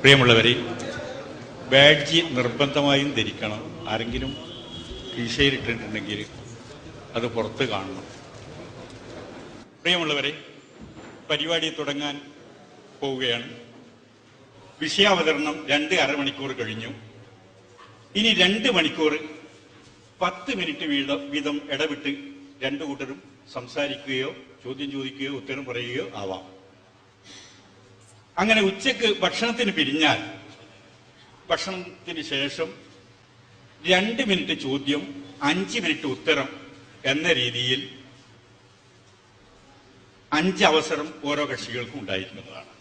പ്രിയമുള്ളവരെ, ബാഡ്ജ് നിർബന്ധമായും ധരിക്കണം. ആരെങ്കിലും കീശയിലിട്ടിട്ടുണ്ടെങ്കിൽ അത് പുറത്ത് കാണണം. പ്രിയമുള്ളവരെ, പരിപാടി തുടങ്ങാൻ പോവുകയാണ്. വിഷയാവതരണം 2 അരമണിക്കൂർ കഴിഞ്ഞു. ഇനി 2 മണിക്കൂർ 10 മിനിറ്റ് വീതം ഇടവിട്ട് 2 കൂട്ടരും സംസാരിക്കുകയോ ചോദ്യം ചോദിക്കുകയോ ഉത്തരം പറയുകയോ ആവാം. അങ്ങനെ ഉച്ചക്ക് ഭക്ഷണത്തിന് പിരിഞ്ഞാൽ ഭക്ഷണത്തിന് ശേഷം 2 മിനിറ്റ് ചോദ്യം, 5 മിനിറ്റ് ഉത്തരം എന്ന രീതിയിൽ 5 അവസരം ഓരോ കക്ഷികൾക്കും ഉണ്ടായിരിക്കുന്നതാണ്.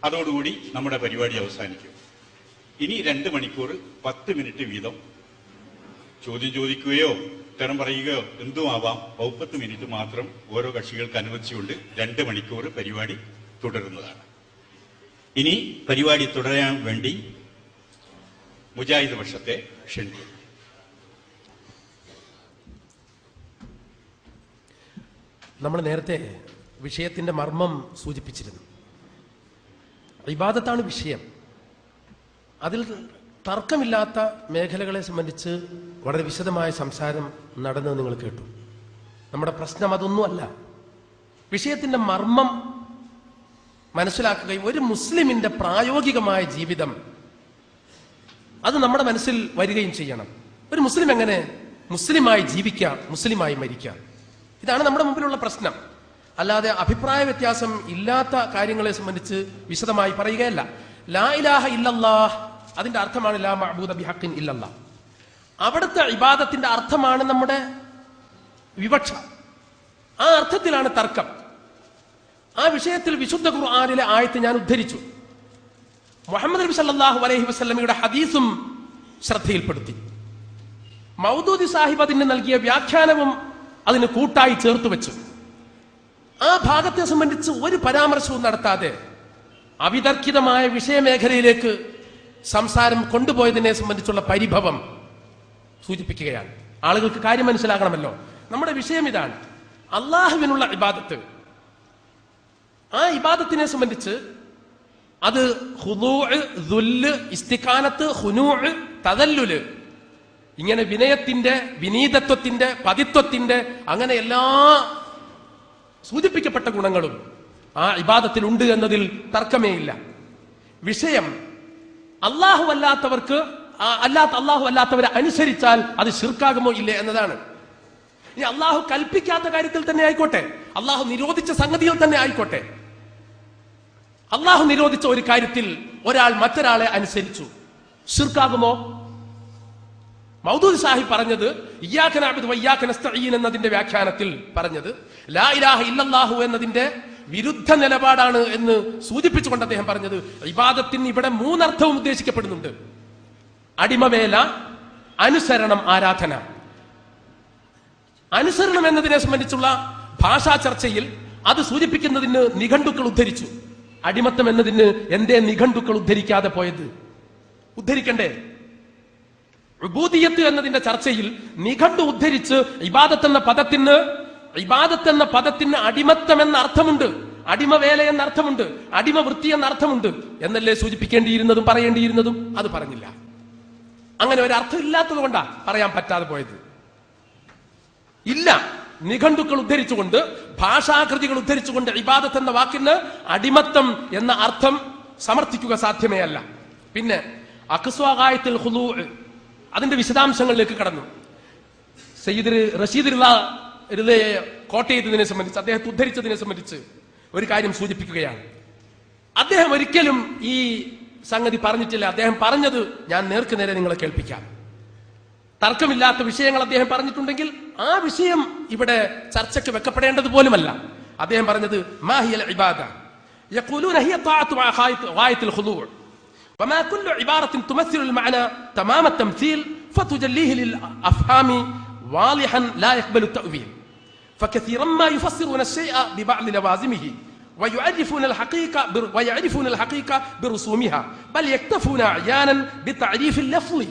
അതോടുകൂടി നമ്മുടെ പരിപാടി അവസാനിക്കും. ഇനി 2 മണിക്കൂർ 10 മിനിറ്റ് വീതം ചോദ്യം ചോദിക്കുകയോ ഉത്തരം പറയുകയോ എന്തുമാവാം. 30 മിനിറ്റ് മാത്രം ഓരോ കക്ഷികൾക്ക് അനുവദിച്ചുകൊണ്ട് 2 മണിക്കൂർ പരിപാടി തുടരുന്നതാണ്. ഇനി പരിപാടി തുടരാൻ വേണ്ടി മുജാഹിദ് പക്ഷത്തെ ക്ഷണിക്കും. നമ്മൾ നേരത്തെ വിഷയത്തിന്റെ മർമ്മം സൂചിപ്പിച്ചിരുന്നു. ഇബാദത്താണ് വിഷയം. അതിൽ തർക്കമില്ലാത്ത മേഖലകളെ സംബന്ധിച്ച് വളരെ വിശദമായ സംസാരം നടന്നത് നിങ്ങൾ കേട്ടു. നമ്മുടെ പ്രശ്നം അതൊന്നുമല്ല. വിഷയത്തിന്റെ മർമ്മം മനസ്സിലാക്കുകയും ഒരു മുസ്ലിമിന്റെ പ്രായോഗികമായ ജീവിതം അത് നമ്മുടെ മനസ്സിൽ വരികയും ചെയ്യണം. ഒരു മുസ്ലിം എങ്ങനെ മുസ്ലിമായി ജീവിക്കാം, മുസ്ലിമായി മരിക്കാം, ഇതാണ് നമ്മുടെ മുമ്പിലുള്ള പ്രശ്നം. അല്ലാതെ അഭിപ്രായ വ്യത്യാസം ഇല്ലാത്ത കാര്യങ്ങളെ സംബന്ധിച്ച് വിശദമായി പറയുകയല്ല. ലാ ഇലാഹ ഇല്ലല്ലാഹ് അതിന്റെ അർത്ഥമാണ് ലാ മഅബൂദ ബിഹഖിൻ ഇല്ലല്ലാഹ്. അവിടുത്തെ ഇബാദത്തിന്റെ അർത്ഥമാണ് നമ്മുടെ വിവക്ഷ. ആ അർത്ഥത്തിലാണ് തർക്കം. ആ വിഷയത്തിൽ വിശുദ്ധ ഖുർആനിലെ ആയത്ത് ഞാൻ ഉദ്ധരിച്ചു. മുഹമ്മദ് നബി സല്ലല്ലാഹു അലൈഹി വസല്ലമയുടെ ഹദീസും ശ്രദ്ധയിൽപ്പെടുത്തി. മൗദൂദി സാഹിബ് അതിന് നൽകിയ വ്യാഖ്യാനവും അതിന് കൂട്ടായി ചേർത്ത് വെച്ചു. ആ ഭാഗത്തെ സംബന്ധിച്ച് ഒരു പരാമർശവും നടത്താതെ അവിതർക്കിതമായ വിഷയമേഖലയിലേക്ക് സംസാരം കൊണ്ടുപോയതിനെ സംബന്ധിച്ചുള്ള പരിഭവം സൂചിപ്പിക്കുകയാണ്. ആളുകൾക്ക് കാര്യം മനസ്സിലാകണമല്ലോ. നമ്മുടെ വിഷയം ഇതാണ്, അള്ളാഹുവിനുള്ള ഇബാദത്ത്. ആ ഇബാദത്തിനെ സംബന്ധിച്ച് അത് ഖുദൂഅ്, ദുല്ല്, ഇസ്തിഖാനത്ത്, ഖുനൂഅ്, തദല്ലുല്, ഇങ്ങനെ വിനയത്തിന്റെ, വിനീതത്വത്തിന്റെ, പതിത്വത്തിന്റെ, അങ്ങനെ എല്ലാ സൂചിപ്പിക്കപ്പെട്ട ഗുണങ്ങളും ആ ഇബാദത്തിൽ ഉണ്ട് എന്നതിൽ തർക്കമേയില്ല. വിഷയം അല്ലാഹു അല്ലാത്തവരെ അനുസരിച്ചാൽ അത് ശിർക്കാകുമോ ഇല്ലേ എന്നതാണ്. ഇനി അള്ളാഹു കൽപ്പിക്കാത്ത കാര്യത്തിൽ തന്നെ ആയിക്കോട്ടെ, അള്ളാഹു നിരോധിച്ച സംഗതിയിൽ തന്നെ ആയിക്കോട്ടെ, അള്ളാഹു നിരോധിച്ച ഒരു കാര്യത്തിൽ ഒരാൾ മറ്റൊരാളെ അനുസരിച്ചു, ശിർക്കാകുമോ? മൗദൂദി സാഹിബ് പറഞ്ഞത് ഇയ്യാക നഅ്ബുദു വഇയ്യാക നസ്തഈൻ എന്നതിന്റെ വ്യാഖ്യാനത്തിൽ പറഞ്ഞത് ലാ ഇലാഹ ഇല്ലല്ലാഹു എന്നതിന്റെ വിരുദ്ധ നിലപാടാണ് എന്ന് സൂചിപ്പിച്ചുകൊണ്ട് അദ്ദേഹം പറഞ്ഞത് ഇബാദത്തിന് ഇവിടെ 3 അർത്ഥവും ഉദ്ദേശിക്കപ്പെടുന്നുണ്ട്. അടിമവേല, അനുസരണം, ആരാധന. അനുസരണം എന്നതിനെ സംബന്ധിച്ചുള്ള ഭാഷാ ചർച്ചയിൽ അത് സൂചിപ്പിക്കുന്നതിന് നിഘണ്ടുക്കൾ ഉദ്ധരിച്ചു. അടിമത്തം എന്നതിന് എന്തേ നിഘണ്ടുക്കൾ ഉദ്ധരിക്കാതെ പോയത്? ഉദ്ധരിക്കണ്ടേ? ഉബൂദിയത്ത് എന്നതിന്റെ ചർച്ചയിൽ നിഘണ്ടു ഉദ്ധരിച്ച് ഇബാദത്ത് എന്ന പദത്തിന് അടിമത്തം എന്ന അർത്ഥമുണ്ട്, അടിമവേല എന്ന അർത്ഥമുണ്ട്, അടിമവൃത്തി എന്ന അർത്ഥമുണ്ട് എന്നല്ലേ സൂചിപ്പിക്കേണ്ടിയിരുന്നതും പറയേണ്ടിയിരുന്നതും? അത് പറഞ്ഞില്ല. അങ്ങനെ ഒരർത്ഥം ഇല്ലാത്തത് കൊണ്ടാ പറയാൻ പറ്റാതെ പോയത്. ഇല്ല, നിഘണ്ടുക്കൾ ഉദ്ധരിച്ചുകൊണ്ട്, ഭാഷാകൃതികൾ ഉദ്ധരിച്ചുകൊണ്ട് ഇബാദത്ത് എന്ന വാക്കിന് അടിമത്തം എന്ന അർത്ഥം സമർത്ഥിക്കുക സാധ്യമേ അല്ല. പിന്നെ അഖ്സ്വാ ഖുദൂഅ് അതിന്റെ വിശദാംശങ്ങളിലേക്ക് കടന്നു. സയ്യിദ് റഷീദ് കോട്ട് ചെയ്തതിനെ സംബന്ധിച്ച്, അദ്ദേഹത്തെ ഉദ്ധരിച്ചതിനെ സംബന്ധിച്ച് ഒരു കാര്യം സൂചിപ്പിക്കുകയാണ്. അദ്ദേഹം ഒരിക്കലും ഈ സംഗതി പറഞ്ഞിട്ടില്ല. അദ്ദേഹം പറഞ്ഞത് ഞാൻ നേർക്കുനേരെ നിങ്ങളെ കേൾപ്പിക്കാം. തർക്കമില്ലാത്ത വിഷയങ്ങൾ അദ്ദേഹം പറഞ്ഞിട്ടുണ്ടെങ്കിൽ ആ വിഷയം ഇവിടെ ചർച്ചയ്ക്ക് വെക്കപ്പെടേണ്ടത് പോലുമല്ല. അദ്ദേഹം പറഞ്ഞത് മാഹിയൽ ഇബാദ യഖൂലൂന ഹിയ ത്വാഅത്തു ഗായത്തുൽ ഖുദൂഅ് വമാ കുല്ലു ഇബാറത്തിൻ തുമസ്സിലുൽ മഅന തമാമ തംസീൽ ഫതുജല്ലീഹി ലിൽ അഫ്ഹാമി വാളിഹൻ ലാ യഖ്ബലു തഅവീൽ فكثيرا ما يفسرون الشيء ببعض لوازمه ويعرفون الحقيقة برسومها بل يكتفون أحيانا بتعريف اللفظ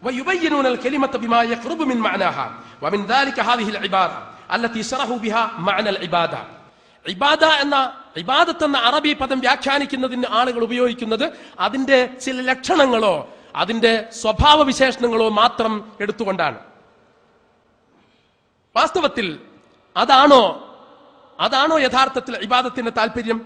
ويبينون الكلمة بما يقرب من معناها ومن ذلك هذه العبارة التي شرحوا بها معنى العبادة ഇബാദത്ത് എന്ന അറബി പദം വ്യാഖ്യാനിക്കുന്നതിന് ആളുകൾ ഉപയോഗിക്കുന്നത് അതിന്റെ ചില ലക്ഷണങ്ങളോ അതിന്റെ സ്വഭാവ വിശേഷണങ്ങളോ മാത്രം എടുത്തുകൊണ്ടാണ്. വാസ്തവത്തിൽ അതാണോ യഥാർത്ഥത്തിൽ ഇബാദത്തിന്റെ താല്പര്യം?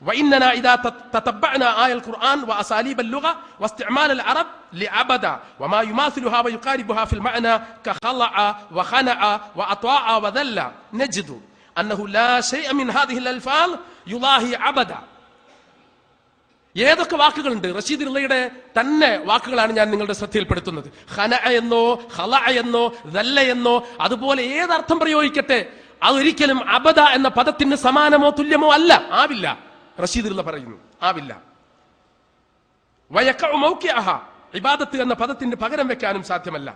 وإننا إذا تتبعنا آية القرآن وأساليب اللغة واستعمال العرب لعبد وما يماثلها ويقاربها في المعنى كخلع وخنع وأطاع وذل نجد أنه لا شيء من هذه الألفاظ يضاهي عبد. ഏതൊക്കെ വാക്കുകളുണ്ട്? റഷീദ് റിളയുടെ തന്നെ വാക്കുകളാണ് ഞാൻ നിങ്ങളുടെ ശ്രദ്ധയിൽപ്പെടുത്തുന്നത്. ഖന എന്നോ ഖല എന്നോ ദല്ല എന്നോ അതുപോലെ ഏതർത്ഥം പ്രയോഗിക്കട്ടെ, അതൊരിക്കലും അബദ എന്ന പദത്തിന് സമാനമോ തുല്യമോ അല്ല, ആവില്ല. റഷീദ് റിള പറയുന്നു, ആവില്ല. വയഖഉ മൗഖിഅഹ, ഇബാദത്ത് എന്ന പദത്തിന് പകരം വെക്കാനും സാധ്യമല്ല.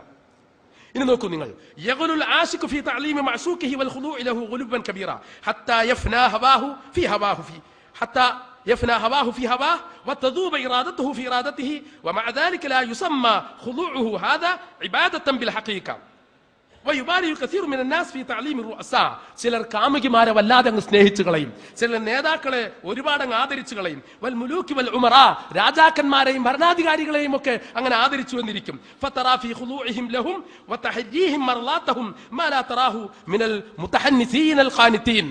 ഇനി നോക്കൂ നിങ്ങൾ, യഗ്ലുൽ ആശിഖു ഫീ തഅലീമി മഅശൂഖിഹി വൽ ഖുദൂഇ ലഹു ഖുലുബൻ കബീറ ഹത്താ യഫ്നാ ഹവാഹു ഫീ ഹവാഹു ഫീ ഹത്താ يفنى هواه في هواه وتذوب إرادته في إرادته ومع ذلك لا يسمى خضوعه هذا عبادة بالحقيقة. ويبالغ كثير من الناس في تعليم الرؤساء. ചിലർ കാമുകിമാരെ വല്ലാതെ അങ്ങ് സ്നേഹിച്ചു കളയും, ചിലർ നേതാക്കളെ ഒരുപാട് അങ്ങ് ആദരിച്ചു കളയും. വൽ മുലൂകി വൽ ഉമറാ, രാജാക്കന്മാരെയും ഭരണാധികാരികളെയും ഒക്കെ അങ്ങനെ ആദരിച്ചു എന്നിരിക്കും. ഫതറാ ഫീ ഖുദൂഇഹിം ലഹും വതഹജ്ജീഹിം മർളാതഹും മാ ലാ തറാഹു മിനൽ മുതഹന്നിസീൻ അൽ ഖാനിതീൻ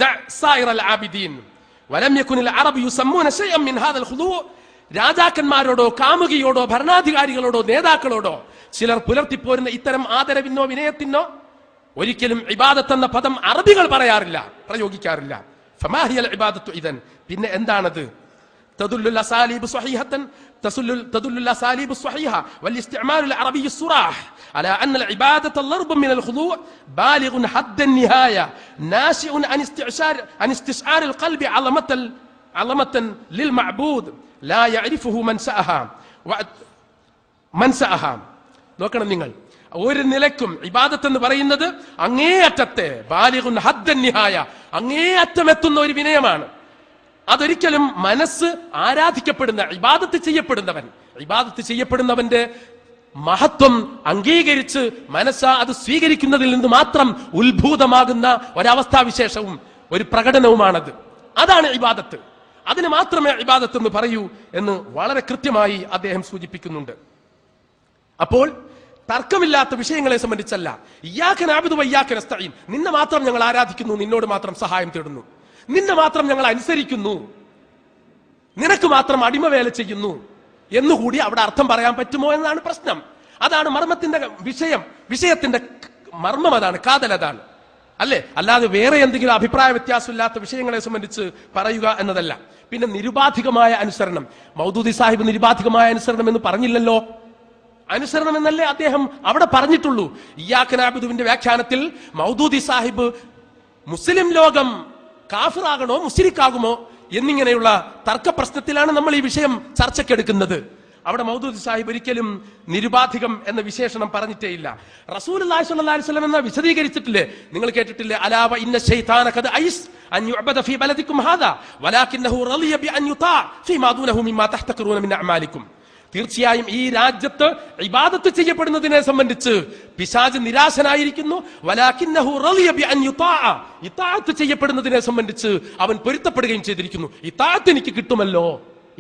ദഅ സായിറ അൽ ആബിദീൻ വലം യകുനിൽ അറബ് യുസമ്മൂന ശൈഅൻ മിൻ ഹാദൽ ഖുദൂ. രാജാക്കന്മാരോടോ കാമുകിയോടോ ഭരണാധികാരികളോടോ നേതാക്കളോടോ ചിലർ പുലർത്തിപ്പോരുന്ന ഇത്തരം ആദരവിനോ വിനയത്തിനോ ഒരിക്കലും ഇബാദത്ത് എന്ന പദം അറബികൾ പറയാറില്ല, പ്രയോഗിക്കാറില്ല. ഫമാ ഹിയൽ ഇബാദത്തു ഇദൻ, പിന്നെ എന്താണത്? തദുല്ലുൽ അസാലീബ് സ്വഹീഹത്തൻ തദുല്ലുൽ അസാലീബ് സ്വഹീഹ വൽ ഇസ്തിഅമാലുൽ അറബി الصراح على ان العباده الضرب من الخضوع بالغ حد النهايه ناشئ عن استشعار القلب عظمه للمعبود لا يعرفه من سأها. നോക്കണം നിങ്ങൾ, ഒരു നിലക്കും ഇബാദത്ത് എന്ന് പറയുന്നത് അങ്ങേയറ്റത്തെ ബാലിഗുൻ ഹദ്ദൻ നിഹായ, അങ്ങേയറ്റമെത്തുന്ന ഒരു വിനയമാണ്. അതൊരിക്കലും മനസ്സ് ആരാധിക്കപ്പെടുന്ന ഇബാദത്ത് ചെയ്യപ്പെടുന്നവന്റെ മഹത്വം അംഗീകരിച്ച് മനസ്സ് അത് സ്വീകരിക്കുന്നതിൽ നിന്ന് മാത്രം ഉത്ഭൂതമാകുന്ന ഒരവസ്ഥാവിശേഷവും ഒരു പ്രകടനവുമാണത്. അതാണ് ഇബാദത്ത്. അതിന് മാത്രമേ ഇബാദത്ത് എന്ന് പറയൂ എന്ന് വളരെ കൃത്യമായി അദ്ദേഹം സൂചിപ്പിക്കുന്നുണ്ട്. അപ്പോൾ തർക്കമില്ലാത്ത വിഷയങ്ങളെ സംബന്ധിച്ചല്ല, ഇയ്യാക നഅ്ബുദു വഇയ്യാക നസ്തഈൻ, നിന്നെ മാത്രം ഞങ്ങൾ ആരാധിക്കുന്നു, നിന്നോട് മാത്രം സഹായം തേടുന്നു, നിന്നെ മാത്രം ഞങ്ങൾ അനുസരിക്കുന്നു, നിനക്ക് മാത്രം അടിമവേല ചെയ്യുന്നു എന്നുകൂടി അവിടെ അർത്ഥം പറയാൻ പറ്റുമോ എന്നാണ് പ്രശ്നം. അതാണ് മർമ്മത്തിന്റെ വിഷയത്തിന്റെ മർമ്മം, അതാണ് കാതൽ, അതാണ് അല്ലേ. അല്ലാതെ വേറെ എന്തെങ്കിലും അഭിപ്രായ വ്യത്യാസമില്ലാത്ത വിഷയങ്ങളെ സംബന്ധിച്ച് പറയുക എന്നതല്ല. പിന്നെ നിരുപാധികമായ അനുസരണം, മൗദൂദി സാഹിബ് നിരുപാധികമായ അനുസരണം എന്ന് പറഞ്ഞില്ലല്ലോ. അനുസരണം എന്നല്ലേ അദ്ദേഹം അവിടെ പറഞ്ഞിട്ടുള്ളൂ. ഇയ്യാക നഅ്ബുദുവിന്റെ വ്യാഖ്യാനത്തിൽ മൗദൂദി സാഹിബ് മുസ്ലിം ലോകം കാഫിറാകണോ മുശ്രിക്കാകുമോ എന്നിങ്ങനെയുള്ള തർക്ക പ്രശ്നത്തിലാണ് നമ്മൾ ഈ വിഷയം ചർച്ചയ്ക്കെടുക്കുന്നത്. അവിടെ മൗദൂദി സാഹിബ് ഒരിക്കലും നിരുപാധികം എന്ന വിശേഷണം പറഞ്ഞിട്ടേ ഇല്ല. റസൂലുള്ളാഹി സ്വല്ലല്ലാഹി അലൈഹി വസല്ലം എന്ന വിശദീകരിച്ചിട്ടില്ലേ? നിങ്ങൾ കേട്ടിട്ടില്ലേ? അലാ വ ഇന്ന ശൈത്താന ഖദ് ഐസ് അൻ യുഅബദ ഫീ ബലദികും ഹാദാ വലാകിന്നഹു റളിയ ബി അൻ യുതാ ഫീമാ ദൂനഹു മിമ്മാ തഹ്തഖിറൂന മിൻ അഅമാലികും. തീർച്ചയായും ഈ രാജ്യത്ത് ഇബാദത്ത് ചെയ്യപ്പെടുന്നതിനെ സംബന്ധിച്ച് പിശാച് നിരാശനായിരിക്കുന്നു. വലാകിന്നഹു റളിയ ബി അൻ യുതാ, ഇതാഅത്ത് ചെയ്യപ്പെടുന്നതിനെ സംബന്ധിച്ച് അവൻ പൊരുത്തപ്പെടുകയും ചെയ്തിരിക്കുന്നു. ഇതാഅത്ത് എനിക്ക് കിട്ടുമല്ലോ,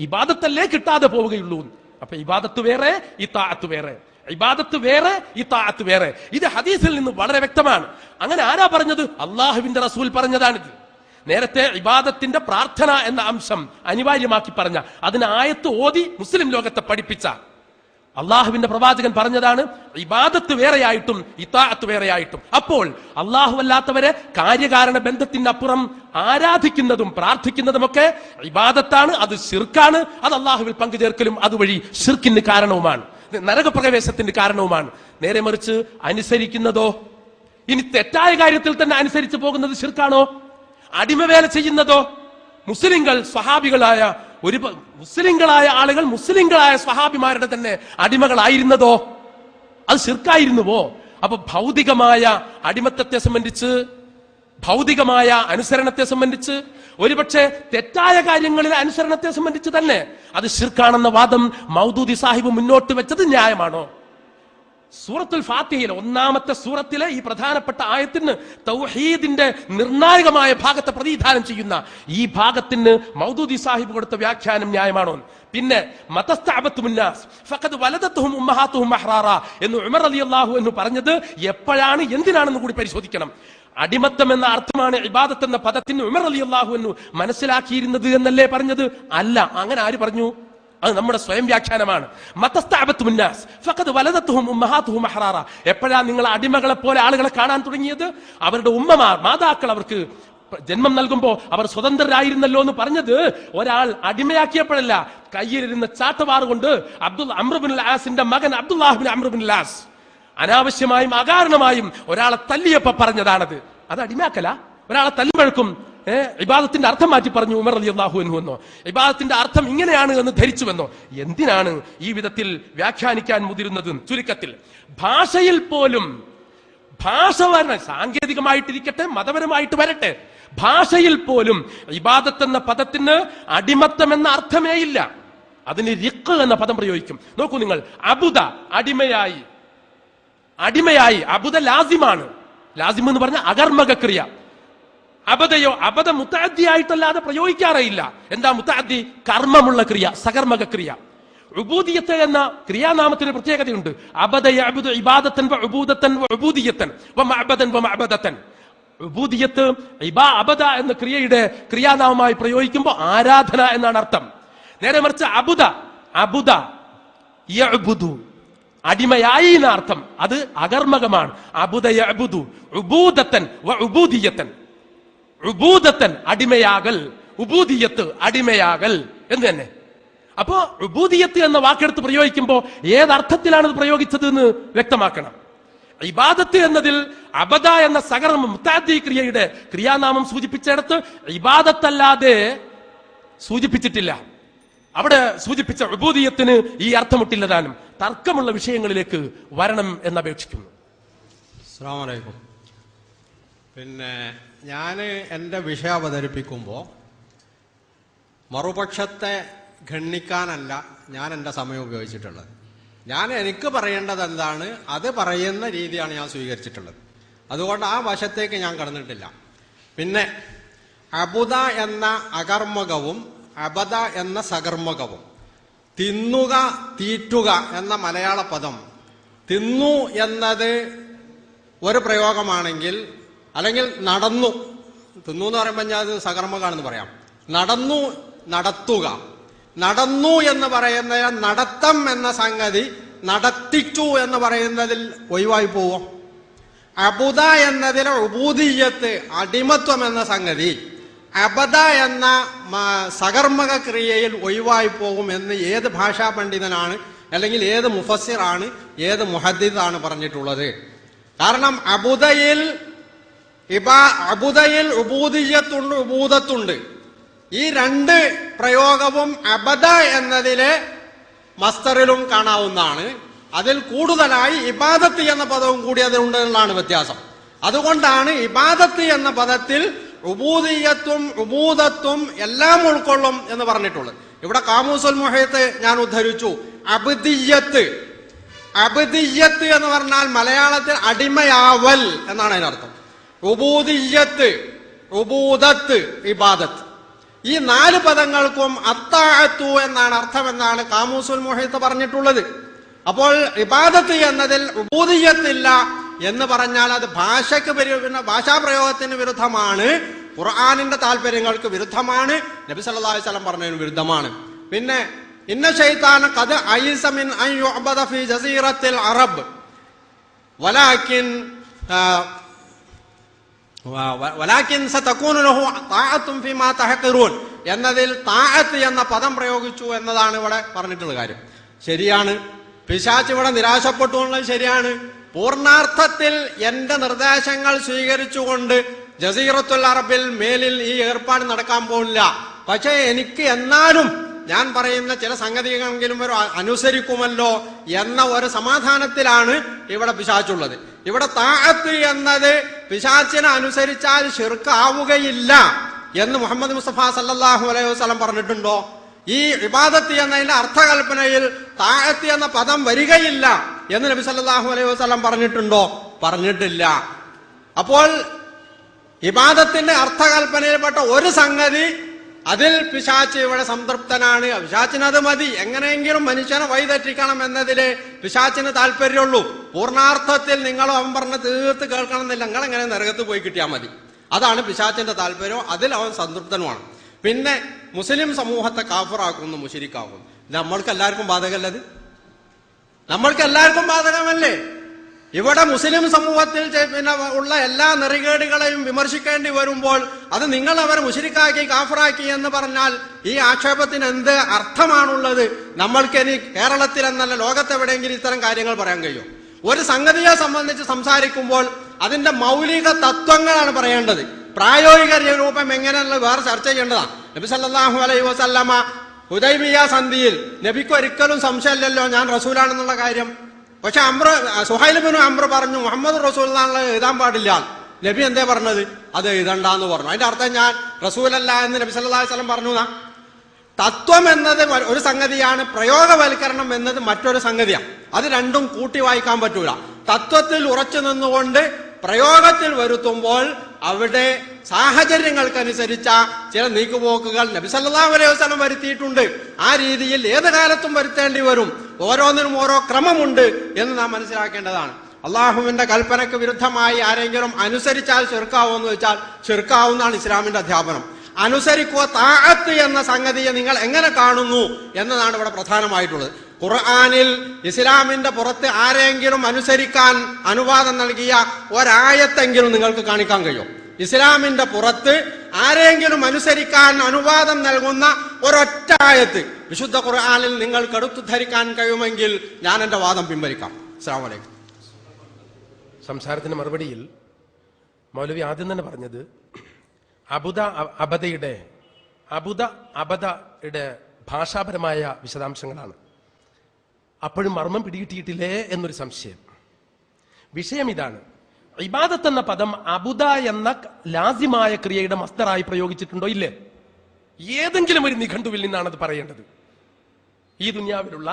ഇബാദത്തല്ലേ കിട്ടാതെ പോവുകയുള്ളൂ. അപ്പൊ ഇബാദത്ത് വേറെ, ഇതാഅത്ത് വേറെ. ഇബാദത്ത് വേറെ, ഇതാഅത്ത് വേറെ. ഇത് ഹദീസിൽ നിന്ന് വളരെ വ്യക്തമാണ്. അങ്ങനെ ആരാ പറഞ്ഞത്? അള്ളാഹുവിന്റെ റസൂൽ പറഞ്ഞതാണിത്. നേരത്തെ ഇബാദത്തിന്റെ പ്രാർത്ഥന എന്ന അംശം അനിവാര്യമാക്കി പറഞ്ഞ, അതിന് ആയത്ത് ഓതി മുസ്ലിം ലോകത്തെ പഠിപ്പിച്ച അള്ളാഹുവിന്റെ പ്രവാചകൻ പറഞ്ഞതാണ് ഇബാദത്ത് വേറെയായിട്ടും ഇതാഅത്ത് വേറെയായിട്ടും. അപ്പോൾ അള്ളാഹു അല്ലാത്തവരെ കാര്യകാരണ ബന്ധത്തിനപ്പുറം ആരാധിക്കുന്നതും പ്രാർത്ഥിക്കുന്നതുമൊക്കെ ഇബാദത്താണ്, അത് ശിർക്കാണ്. അത് അള്ളാഹുവിൽ പങ്കുചേർക്കലും അതുവഴി ശിർക്കിന് കാരണവുമാണ്, നരകപ്രവേശത്തിന് കാരണവുമാണ്. നേരെ മറിച്ച് അനുസരിക്കുന്നതോ, ഇനി തെറ്റായ കാര്യത്തിൽ തന്നെ അനുസരിച്ചു പോകുന്നത് ശിർക്കാണോ? അടിമവേല ചെയ്യുന്നതോ? മുസ്ലിങ്ങൾ സ്വഹാബികളായ മുസ്ലിങ്ങളായ ആളുകൾ മുസ്ലിങ്ങളായ സ്വഹാബിമാരുടെ തന്നെ അടിമകളായിരുന്നതോ? അത് ശിർക്കായിരുന്നുവോ? അപ്പൊ ഭൗതികമായ അടിമത്തത്തെ സംബന്ധിച്ച്, ഭൗതികമായ അനുസരണത്തെ സംബന്ധിച്ച്, ഒരുപക്ഷെ തെറ്റായ കാര്യങ്ങളിലെ അനുസരണത്തെ സംബന്ധിച്ച് തന്നെ അത് ശിർക്കാണെന്ന വാദം മൗദൂദി സാഹിബ് മുന്നോട്ട് വെച്ചത് ന്യായമാണോ? സൂറത്തുൽ ഫാത്തിഹയിലെ ഒന്നാമത്തെ സൂറത്തിലെ ഈ പ്രധാനപ്പെട്ട ആയത്തിന് തൗഹീദിന്റെ നിർണായകമായ ഭാഗത്തെ പ്രതിനിധാനം ചെയ്യുന്ന ഈ ഭാഗത്തിന് മൗദൂദി സാഹിബ് കൊടുത്ത വ്യാഖ്യാനം ന്യായമാണോ? പിന്നെ മതസ്തഅബത്തുമുന്നാസ് ഫഖദ് വലദത്തുഹും ഉമ്മഹാത്തുഹും അഹ്റാറ എന്ന് ഉമർ റളിയല്ലാഹു അൻഹു പറഞ്ഞത് എപ്പോഴാണ്, എന്തിനാണെന്ന് കൂടി പരിശോധിക്കണം. അടിമത്തം എന്ന അർത്ഥമാണ് ഇബാദത്ത് എന്ന പദത്തിന് ഉമർ റളിയല്ലാഹു അൻഹു മനസ്സിലാക്കിയിരുന്നത് എന്നല്ലേ പറഞ്ഞത്? അല്ല, അങ്ങനെ ആര് പറഞ്ഞു? അത് നമ്മുടെ സ്വയം വ്യാഖ്യാനമാണ്. മതസ്തഅബത്തുമുന്നാസ് ഫഖദ് വലദത്തുഹും ഉമ്മഹാത്തുഹും അഹ്റാറ. എപ്പോഴാ നിങ്ങൾ അടിമകളെ പോലെ ആളുകളെ കാണാൻ തുടങ്ങിയത്? അവരുടെ ഉമ്മമാർ, മാതാക്കൾ അവർക്ക് ജന്മം നൽകുമ്പോ അവർ സ്വതന്ത്രരായിരുന്നല്ലോ എന്ന് പറഞ്ഞത് ഒരാൾ അടിമയാക്കിയപ്പോഴല്ല. കയ്യിലിരുന്ന ചാട്ടവാറ് കൊണ്ട് അംറുബിൻ ആസിന്റെ മകൻ അബ്ദുല്ലാഹിബ്ൻ അംറുബിൻ ആസ് അനാവശ്യമായും അകാരണമായും ഒരാളെ തല്ലിയപ്പോ പറഞ്ഞതാണത്. അത് അടിമയാക്കല. ഒരാളെ തല്ലുമ്പഴക്കും ഇബാദത്തിന്റെ അർത്ഥം മാറ്റി പറഞ്ഞു ഉമർ റളിയല്ലാഹു അൻഹു എന്നോ, ഇബാദത്തിന്റെ അർത്ഥം ഇങ്ങനെയാണ് എന്ന് ധരിച്ചുവെന്നോ? എന്തിനാണ് ഈ വിധത്തിൽ വ്യാഖ്യാനിക്കാൻ മുതിരുന്നത്? ചുരുക്കത്തിൽ ഭാഷയിൽ പോലും, ഭാഷ വരണം, സാങ്കേതികമായിട്ടിരിക്കട്ടെ മതപരമായിട്ട് വരട്ടെ, ഭാഷയിൽ പോലും ഇബാദത്ത് എന്ന പദത്തിന് അടിമത്തം എന്ന അർത്ഥമേ ഇല്ല. അതിന് റിഖ് എന്ന പദം പ്രയോഗിക്കും. നോക്കൂ നിങ്ങൾ, അബുദ അടിമയായി, അടിമയായി. അബുദ ലാസിമാണ്. ലാസിം എന്ന് പറഞ്ഞ അകർമ്മക ക്രിയ. അബദയോ, അബദ മുത്തഅദ്ദിയായിട്ടല്ലാതെ പ്രയോഗിക്കാറില്ല. എന്താ മുത്തഅദ്ദി? കർമ്മമുള്ള ക്രിയ, സകർമ്മക ക്രിയ. ഉബൂദിയത്ത് എന്ന ക്രിയാനാമത്തിന് പ്രത്യേകതയുണ്ട്. അബദ യഅബുദു ഇബാദത്തൻ വ ഉബൂദത്തൻ വ ഉബൂദിയത്തൻ വ മഅബദൻ വ മഅബദത്തൻ. ഉബൂദിയത്ത് അബദ എന്ന ക്രിയയുടെ ക്രിയാനാമമായി പ്രയോഗിക്കുമ്പോൾ ആരാധന എന്നാണ് അർത്ഥം. നേരെ മറിച്ച് അബുദ, അബുദ യഅബുദു അടിമയായി എന്ന അർത്ഥം. അത് അകർമ്മകമാണ്. അബുദ യഅബുദു ഉബൂദത്തൻ വ ഉബൂദിയത്തൻ. ഉബൂദത്തൻ അടിമയാകൽ, ഉബൂദിയത്ത് അടിമയാകൽ എന്ന് തന്നെ. അപ്പോ ഉബൂദിയത്ത് എന്ന വാക്കെടുത്ത് പ്രയോഗിക്കുമ്പോൾ ഏതർത്ഥത്തിലാണ് ഇത് പ്രയോഗിച്ചത് എന്ന് വ്യക്തമാക്കണം. ഇബാദത്ത് എന്നതിൽ അബദ എന്ന സകർമ്മ മുത്തഅദ്ദി ക്രിയയുടെ ക്രിയാനാമം സൂചിപ്പിച്ചിടത്ത് ഇബാദത്തല്ലാതെ സൂചിപ്പിച്ചിട്ടില്ല. അവിടെ സൂചിപ്പിച്ച ഉബൂദിയത്തിന് ഈ അർത്ഥമുട്ടില്ലതാനും. തർക്കമുള്ള വിഷയങ്ങളിലേക്ക് വരണം എന്നപേക്ഷിക്കുന്നു. അസ്സലാമു അലൈക്കും. പിന്നെ ഞാൻ എൻ്റെ വിഷയം അവതരിപ്പിക്കുമ്പോൾ മറുപക്ഷത്തെ ഖണ്ഡിക്കാനല്ല ഞാൻ എൻ്റെ സമയം ഉപയോഗിച്ചിട്ടുള്ളത്. എനിക്ക് പറയേണ്ടത് എന്താണ് അത് പറയുന്ന രീതിയാണ് ഞാൻ സ്വീകരിച്ചിട്ടുള്ളത്. അതുകൊണ്ട് ആ വശത്തേക്ക് ഞാൻ കടന്നിട്ടില്ല. പിന്നെ അബുദ എന്ന അകർമ്മകവും അബദ എന്ന സകർമ്മകവും, തിന്നുക, തീറ്റുക എന്ന മലയാള പദം, തിന്നു എന്നത് ഒരു പ്രയോഗമാണെങ്കിൽ, അല്ലെങ്കിൽ നടന്നു, തിന്നു എന്ന് പറയുമ്പോൾ ഞാൻ അത് സകർമ്മകാണെന്ന് പറയാം. നടന്നു, നടത്തുക. നടന്നു എന്ന് പറയുന്ന നടത്തം എന്ന സംഗതി നടത്തിച്ചു എന്ന് പറയുന്നതിൽ ഒഴിവായി പോവും. അബുദ എന്നതിലെ ഉബൂദിയത്ത് അടിമത്വം എന്ന സംഗതി അബദ എന്ന സകർമ്മക ക്രിയയിൽ ഒഴിവായി പോകും എന്ന് ഏത് ഭാഷാ പണ്ഡിതനാണ്, അല്ലെങ്കിൽ ഏത് മുഫസ്സിറാണ്, ഏത് മുഹദ്ദിദാണ് പറഞ്ഞിട്ടുള്ളത്? കാരണം അബുദയിൽ ഉബൂദിയത്തുണ്ട്, ഉബൂദത്തുണ്ട്. ഈ രണ്ട് പ്രയോഗവും അബദ എന്നതിലെ മസ്തറിലും കാണാവുന്നതാണ്. അതിൽ കൂടുതലായി ഇബാദത്ത് എന്ന പദവും കൂടി അതിലുണ്ട് എന്നുള്ളതാണ് വ്യത്യാസം. അതുകൊണ്ടാണ് ഇബാദത്ത് എന്ന പദത്തിൽ ഉബൂദിയത്തും ഉബൂദത്തും എല്ലാം ഉൾക്കൊള്ളും എന്ന് പറഞ്ഞിട്ടുള്ളത്. ഇവിടെ കാമൂസുൽ മുഹീത്ത് ഞാൻ ഉദ്ധരിച്ചു. അബ്ദിയ്യത്ത്, അബ്ദിയ്യത്ത് എന്ന് പറഞ്ഞാൽ മലയാളത്തിൽ അടിമയാവൽ എന്നാണ് അതിനർത്ഥം. ഉബൂദിയ്യത്ത്, ഉബൂദത്ത്, ഇബാദത്ത്, ഈ 4 പദങ്ങൾക്കും അത്താഅത്തു എന്നാണ് അർത്ഥമെന്നാണ് കാമൂസുൽ മുഹീത്ത് പറഞ്ഞിട്ടുള്ളത്. അപ്പോൾ ഇബാദത്ത് എന്നതിൽ ഉബൂദിയ്യത്തില്ല എന്ന് പറഞ്ഞാൽ അത് ഭാഷാപ്രയോഗത്തിന് വിരുദ്ധമാണ്, ഖുർആനിന്റെ താല്പര്യങ്ങൾക്ക് വിരുദ്ധമാണ്, നബി സല്ലല്ലാഹു അലൈഹി വസല്ലം പറഞ്ഞതിന് വിരുദ്ധമാണ്. പിന്നെ ഇന്ന ശൈത്താന ഖദ് അയിസ മിൻ അൻ യുഅബദ ഫീ ജസീറത്തിൽ അറബ് വലാകിൻ സതകൂനു ലഹു താഅത്തുൻ ഫീമാ തഹഖിറൂൻ എന്നതിൽ താഅത്ത് എന്ന പദം പ്രയോഗിച്ചു എന്നതാണ് ഇവിടെ പറഞ്ഞിട്ടുള്ള കാര്യം. ശരിയാണ്, പിശാച് ഇവിടെ നിരാശപ്പെട്ടു എന്നുള്ളത് ശരിയാണ്. പൂർണാർത്ഥത്തിൽ എന്റെ നിർദ്ദേശങ്ങൾ സ്വീകരിച്ചുകൊണ്ട് ജസീറത്തുൽ അറബിൽ മേലിൽ ഈ ഏർപ്പാട് നടക്കാൻ പോകില്ല. പക്ഷേ എനിക്ക് എന്നാലും ഞാൻ പറയുന്ന ചില സംഗതികളെങ്കിലും ഒരു അനുസരിക്കുമല്ലോ എന്ന ഒരു സമാധാനത്തിലാണ് ഇവിടെ പിശാച്ചുള്ളത്. ഇവിടെ താഅത്ത് എന്നത് പിശാച്ചിനെ അനുസരിച്ചാൽ ശിർക്ക് ആവുകയില്ല എന്ന് മുഹമ്മദ് മുസ്തഫ സല്ലല്ലാഹു അലൈഹി വസല്ലം പറഞ്ഞിട്ടുണ്ടോ? ഈ ഇബാദത്ത് എന്നതിന്റെ അർത്ഥകൽപ്പനയിൽ താഅത്ത് എന്ന പദം വരികയില്ല എന്ന് നബി സല്ലല്ലാഹു അലൈഹി വസല്ലം പറഞ്ഞിട്ടുണ്ടോ? പറഞ്ഞിട്ടില്ല. അപ്പോൾ ഇബാദത്തിന്റെ അർത്ഥകൽപ്പനയിൽപ്പെട്ട ഒരു സംഗതി, അതിൽ പിശാച് ഇവിടെ സംതൃപ്തനാണ്. പിശാചിന് അത് മതി. എങ്ങനെയെങ്കിലും മനുഷ്യനെ വഴിതെറ്റിക്കണം എന്നതിലെ പിശാചിന് താല്പര്യമുള്ളൂ. പൂർണ്ണാർത്ഥത്തിൽ നിങ്ങൾ അവൻ പറഞ്ഞ് തീർത്ത് കേൾക്കണം എന്നില്ല. നിങ്ങൾ എങ്ങനെ നരകത്ത് പോയി കിട്ടിയാൽ മതി. അതാണ് പിശാചിന്റെ താല്പര്യം. അതിൽ അവൻ സംതൃപ്തനുമാണ്. പിന്നെ മുസ്ലിം സമൂഹത്തെ കാഫിറാക്കുന്നു, മുശ്രിക്കാക്കുന്നു. നമ്മൾക്ക് എല്ലാവർക്കും ബാധകമല്ലത്? നമ്മൾക്ക് എല്ലാവർക്കും ബാധകമല്ലേ? ഇവിടെ മുസ്ലിം സമൂഹത്തിൽ പിന്നെ ഉള്ള എല്ലാ നെറികേടുകളെയും വിമർശിക്കേണ്ടി വരുമ്പോൾ അത് നിങ്ങൾ അവരെ മുശ്രിക്കാക്കി കാഫിറാക്കി എന്ന് പറഞ്ഞാൽ ഈ ആക്ഷേപത്തിന് എന്ത് അർത്ഥമാണുള്ളത്? നമ്മൾക്കിനി കേരളത്തിൽ എന്നല്ല ലോകത്തെവിടെയെങ്കിലും ഇത്തരം കാര്യങ്ങൾ പറയാൻ കഴിയും? ഒരു സംഗതിയെ സംബന്ധിച്ച് സംസാരിക്കുമ്പോൾ അതിന്റെ മൗലിക തത്വങ്ങളാണ് പറയേണ്ടത്. പ്രായോഗിക രൂപം എങ്ങനെയുള്ളത് വേറെ ചർച്ച ചെയ്യേണ്ടതാണ്. നബി സല്ലല്ലാഹു അലൈഹി വസല്ലമ ഹുദൈബിയ സന്ധിയിൽ നബിക്ക് ഒരിക്കലും സംശയമില്ലല്ലോ ഞാൻ റസൂലാണെന്നുള്ള കാര്യം. പക്ഷെ സുഹൈൽ ഇബ്നു അംർ പറഞ്ഞു മുഹമ്മദ് റസൂലാണെന്ന് എഴുതാൻ പാടില്ല. നബി എന്തേ പറഞ്ഞത്? അത് എഴുതണ്ടെന്ന് പറഞ്ഞു. അതിന്റെ അർത്ഥം ഞാൻ റസൂലല്ല എന്ന് നബി സല്ലല്ലാഹു അലൈഹി വസല്ലം പറഞ്ഞു. തത്വം എന്നത് ഒരു സംഗതിയാണ്, പ്രയോഗവൽക്കരണം എന്നത് മറ്റൊരു സംഗതിയാണ്. അത് രണ്ടും കൂട്ടി വായിക്കാൻ പറ്റൂല. തത്വത്തിൽ ഉറച്ചു നിന്നുകൊണ്ട് പ്രയോഗത്തിൽ വരുത്തുമ്പോൾ അവിടെ സാഹചര്യങ്ങൾക്കനുസരിച്ച ചില നീക്കുപോക്കുകൾ നബി സല്ലല്ലാഹു അലൈഹി വസല്ലം വരുത്തിയിട്ടുണ്ട്. ആ രീതിയിൽ ഏത് കാലത്തും വരുത്തേണ്ടി വരും. ഓരോന്നിനും ഓരോ ക്രമമുണ്ട് എന്ന് നാം മനസ്സിലാക്കേണ്ടതാണ്. അള്ളാഹുവിന്റെ കൽപ്പനയ്ക്ക് വിരുദ്ധമായി ആരെങ്കിലും അനുസരിച്ചാൽ ശിർക്കാവുമെന്ന് വെച്ചാൽ ശിർക്കാവുന്നതാണ് ഇസ്ലാമിന്റെ അധ്യാപനം. അനുസരിക്കുക താഅത്ത് എന്ന സംഗതിയെ നിങ്ങൾ എങ്ങനെ കാണുന്നു എന്നതാണ് ഇവിടെ പ്രധാനമായിട്ടുള്ളത്. ഖുർആനിൽ ഇസ്ലാമിന്റെ പുറത്ത് ആരെങ്കിലും അനുസരിക്കാൻ അനുവാദം നൽകിയ ഒരായത്തെങ്കിലും നിങ്ങൾക്ക് കാണിക്കാൻ കഴിയും? ഇസ്ലാമിന്റെ പുറത്ത് ആരെങ്കിലും അനുസരിക്കാൻ അനുവാദം നൽകുന്ന ഒരൊറ്റ ആയത്ത് വിശുദ്ധ ഖുർആനിൽ നിങ്ങൾക്ക് എടുത്തു ധരിക്കാൻ കഴിയുമെങ്കിൽ ഞാൻ എന്റെ വാദം പിൻവലിക്കാം. അസ്സലാമു അലൈക്കും. സംസാരത്തിന് മറുപടിയിൽ മൗലവി ആദ്യം തന്നെ പറഞ്ഞത് അബദയുടെ ഭാഷാപരമായ വിശദാംശങ്ങളാണ്. അപ്പോഴും മർമ്മം പിടികിട്ടിയിട്ടില്ലേ എന്നൊരു സംശയം. വിഷയം ഇതാണ്: ഇബാദത്ത് എന്ന പദം അബുദ എന്ന ലാസിമായ ക്രിയയുടെ മസ്ദറായി പ്രയോഗിച്ചിട്ടുണ്ടോ ഇല്ലേ? ഏതെങ്കിലും ഒരു നിഘണ്ടുവിൽ നിന്നാണ് അത് പറയേണ്ടത്. ഈ ദുനിയാവിലുള്ള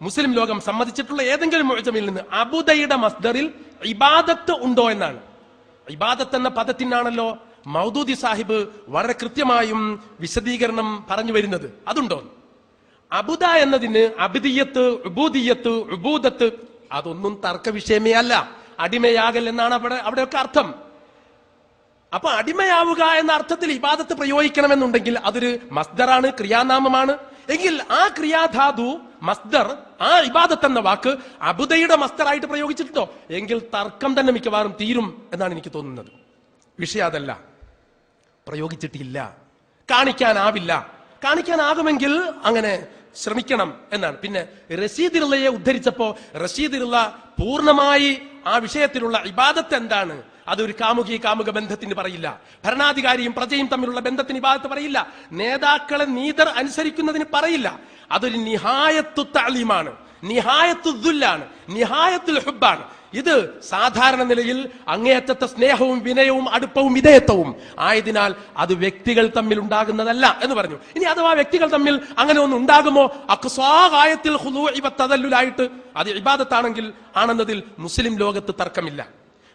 മുസ്ലിം ലോകം സമ്മതിച്ചിട്ടുള്ള ഏതെങ്കിലും മുഅ്ജമിൽ നിന്ന് അബുദയുടെ മസ്ദറിൽ ഇബാദത്ത് ഉണ്ടോ എന്നാണ്. ഇബാദത്ത് എന്ന പദത്തിനാണല്ലോ മൗദൂദി സാഹിബ് വളരെ കൃത്യമായും വിശദീകരണം പറഞ്ഞു വരുന്നത്. അതുണ്ടോ? അബുദ എന്നതിന് അബിദിയത്ത്, ഉബൂദിയത്ത്, ഉബൂദത്ത് അതൊന്നും തർക്ക വിഷയമേ അല്ല. അടിമയാകൽ എന്നാണ് അവിടെയൊക്കെ അർത്ഥം. അപ്പൊ അടിമയാവുക എന്ന അർത്ഥത്തിൽ ഇബാദത്ത് പ്രയോഗിക്കണമെന്നുണ്ടെങ്കിൽ അതൊരു മസ്ദറാണ്, ക്രിയാനാമമാണ്. എങ്കിൽ ആ ക്രിയാധാതു മസ്ദർ, ആ ഇബാദത്ത് എന്ന വാക്ക് അബുദയുടെ മസ്ദറായിട്ട് പ്രയോഗിച്ചിട്ടുണ്ടോ? എങ്കിൽ തർക്കം തന്നെ മിക്കവാറും തീരും എന്നാണ് എനിക്ക് തോന്നുന്നത്. വിഷയം അതല്ല, പ്രയോഗിച്ചിട്ടില്ല, കാണിക്കാനാവില്ല. കാണിക്കാനാകുമെങ്കിൽ അങ്ങനെ ശ്രമിക്കണം എന്നാണ്. പിന്നെ റഷീദിറുള്ളയെ ഉദ്ധരിച്ചപ്പോ റഷീദിറുള്ള പൂർണ്ണമായി ആ വിഷയത്തിലുള്ള ഇബാദത്ത് എന്താണ്, അതൊരു കാമുക ബന്ധത്തിന് പറയില്ല. ഭരണാധികാരിയും പ്രജയും തമ്മിലുള്ള ബന്ധത്തിന് ഇബാദത്ത് പറയില്ല. നേതാക്കളെ നീതർ അനുസരിക്കുന്നതിന് പറയില്ല. അതൊരു നിഹായത്തു തഅലീമാണ്, നിഹായത്തു ദുല്ലാണ്, നിഹായത്തുൽ ഹുബ്ബാണ്. ഇത് സാധാരണ നിലയിൽ അങ്ങേയറ്റത്തെ സ്നേഹവും വിനയവും അടുപ്പവും വിധേയത്വവും ആയതിനാൽ അത് വ്യക്തികൾ തമ്മിൽ ഉണ്ടാകുന്നതല്ല എന്ന് പറഞ്ഞു. ഇനി അഥവാ വ്യക്തികൾ തമ്മിൽ അങ്ങനെ ഒന്ന് ഉണ്ടാകുമോ? അഖ്സാഖായത്തിൽ ഖുദൂഇ വതദല്ലുലായിട്ട് അത് ഇബാദത്താണെങ്കിൽ ആണെന്നതിൽ മുസ്ലിം ലോകത്ത് തർക്കമില്ല.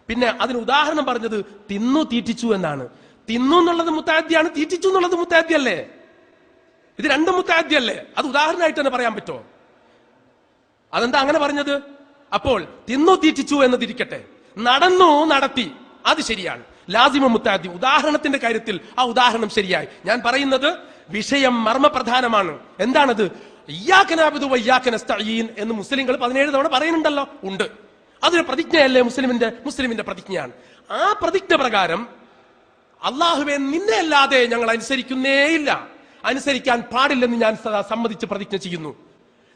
പിന്നെ അതിന് ഉദാഹരണം പറഞ്ഞത് തിന്നു തീറ്റിച്ചു എന്നാണ്. തിന്നു എന്നുള്ളത് മുത്തഅദ്ദിയാണ്, തീറ്റിച്ചു എന്നുള്ളത് മുത്തഅദ്ദിയല്ലേ? ഇത് രണ്ടും മുത്തഅദ്ദിയല്ലേ? അത് ഉദാഹരണമായിട്ട് തന്നെ പറയാൻ പറ്റുമോ? അതെന്താ അങ്ങനെ പറഞ്ഞത്? അപ്പോൾ തിന്നു തീറ്റിച്ചു എന്നതിരിക്കട്ടെ, നടന്നു നടത്തി അത് ശരിയാണ്, ലാസിമ മുത്തഅദ്ദി. ഉദാഹരണത്തിന്റെ കാര്യത്തിൽ ആ ഉദാഹരണം ശരിയായി. ഞാൻ പറയുന്നത് വിഷയം മർമ്മപ്രധാനമാണ്. എന്താണത്? ഇയ്യാക നഅ്ബുദു വ ഇയ്യാക നസ്തഈൻ എന്ന് മുസ്ലിങ്ങൾ 17 തവണ പറയുന്നുണ്ടല്ലോ. ഉണ്ട്. അതൊരു പ്രതിജ്ഞയല്ലേ? മുസ്ലിമിന്റെ പ്രതിജ്ഞയാണ്. ആ പ്രതിജ്ഞ പ്രകാരം അല്ലാഹുവേ നിന്നെ അല്ലാതെ ഞങ്ങൾ അനുസരിക്കുന്നേയില്ല, അനുസരിക്കാൻ പാടില്ലെന്ന് ഞാൻ സമ്മതിച്ച് പ്രതിജ്ഞ ചെയ്യുന്നു.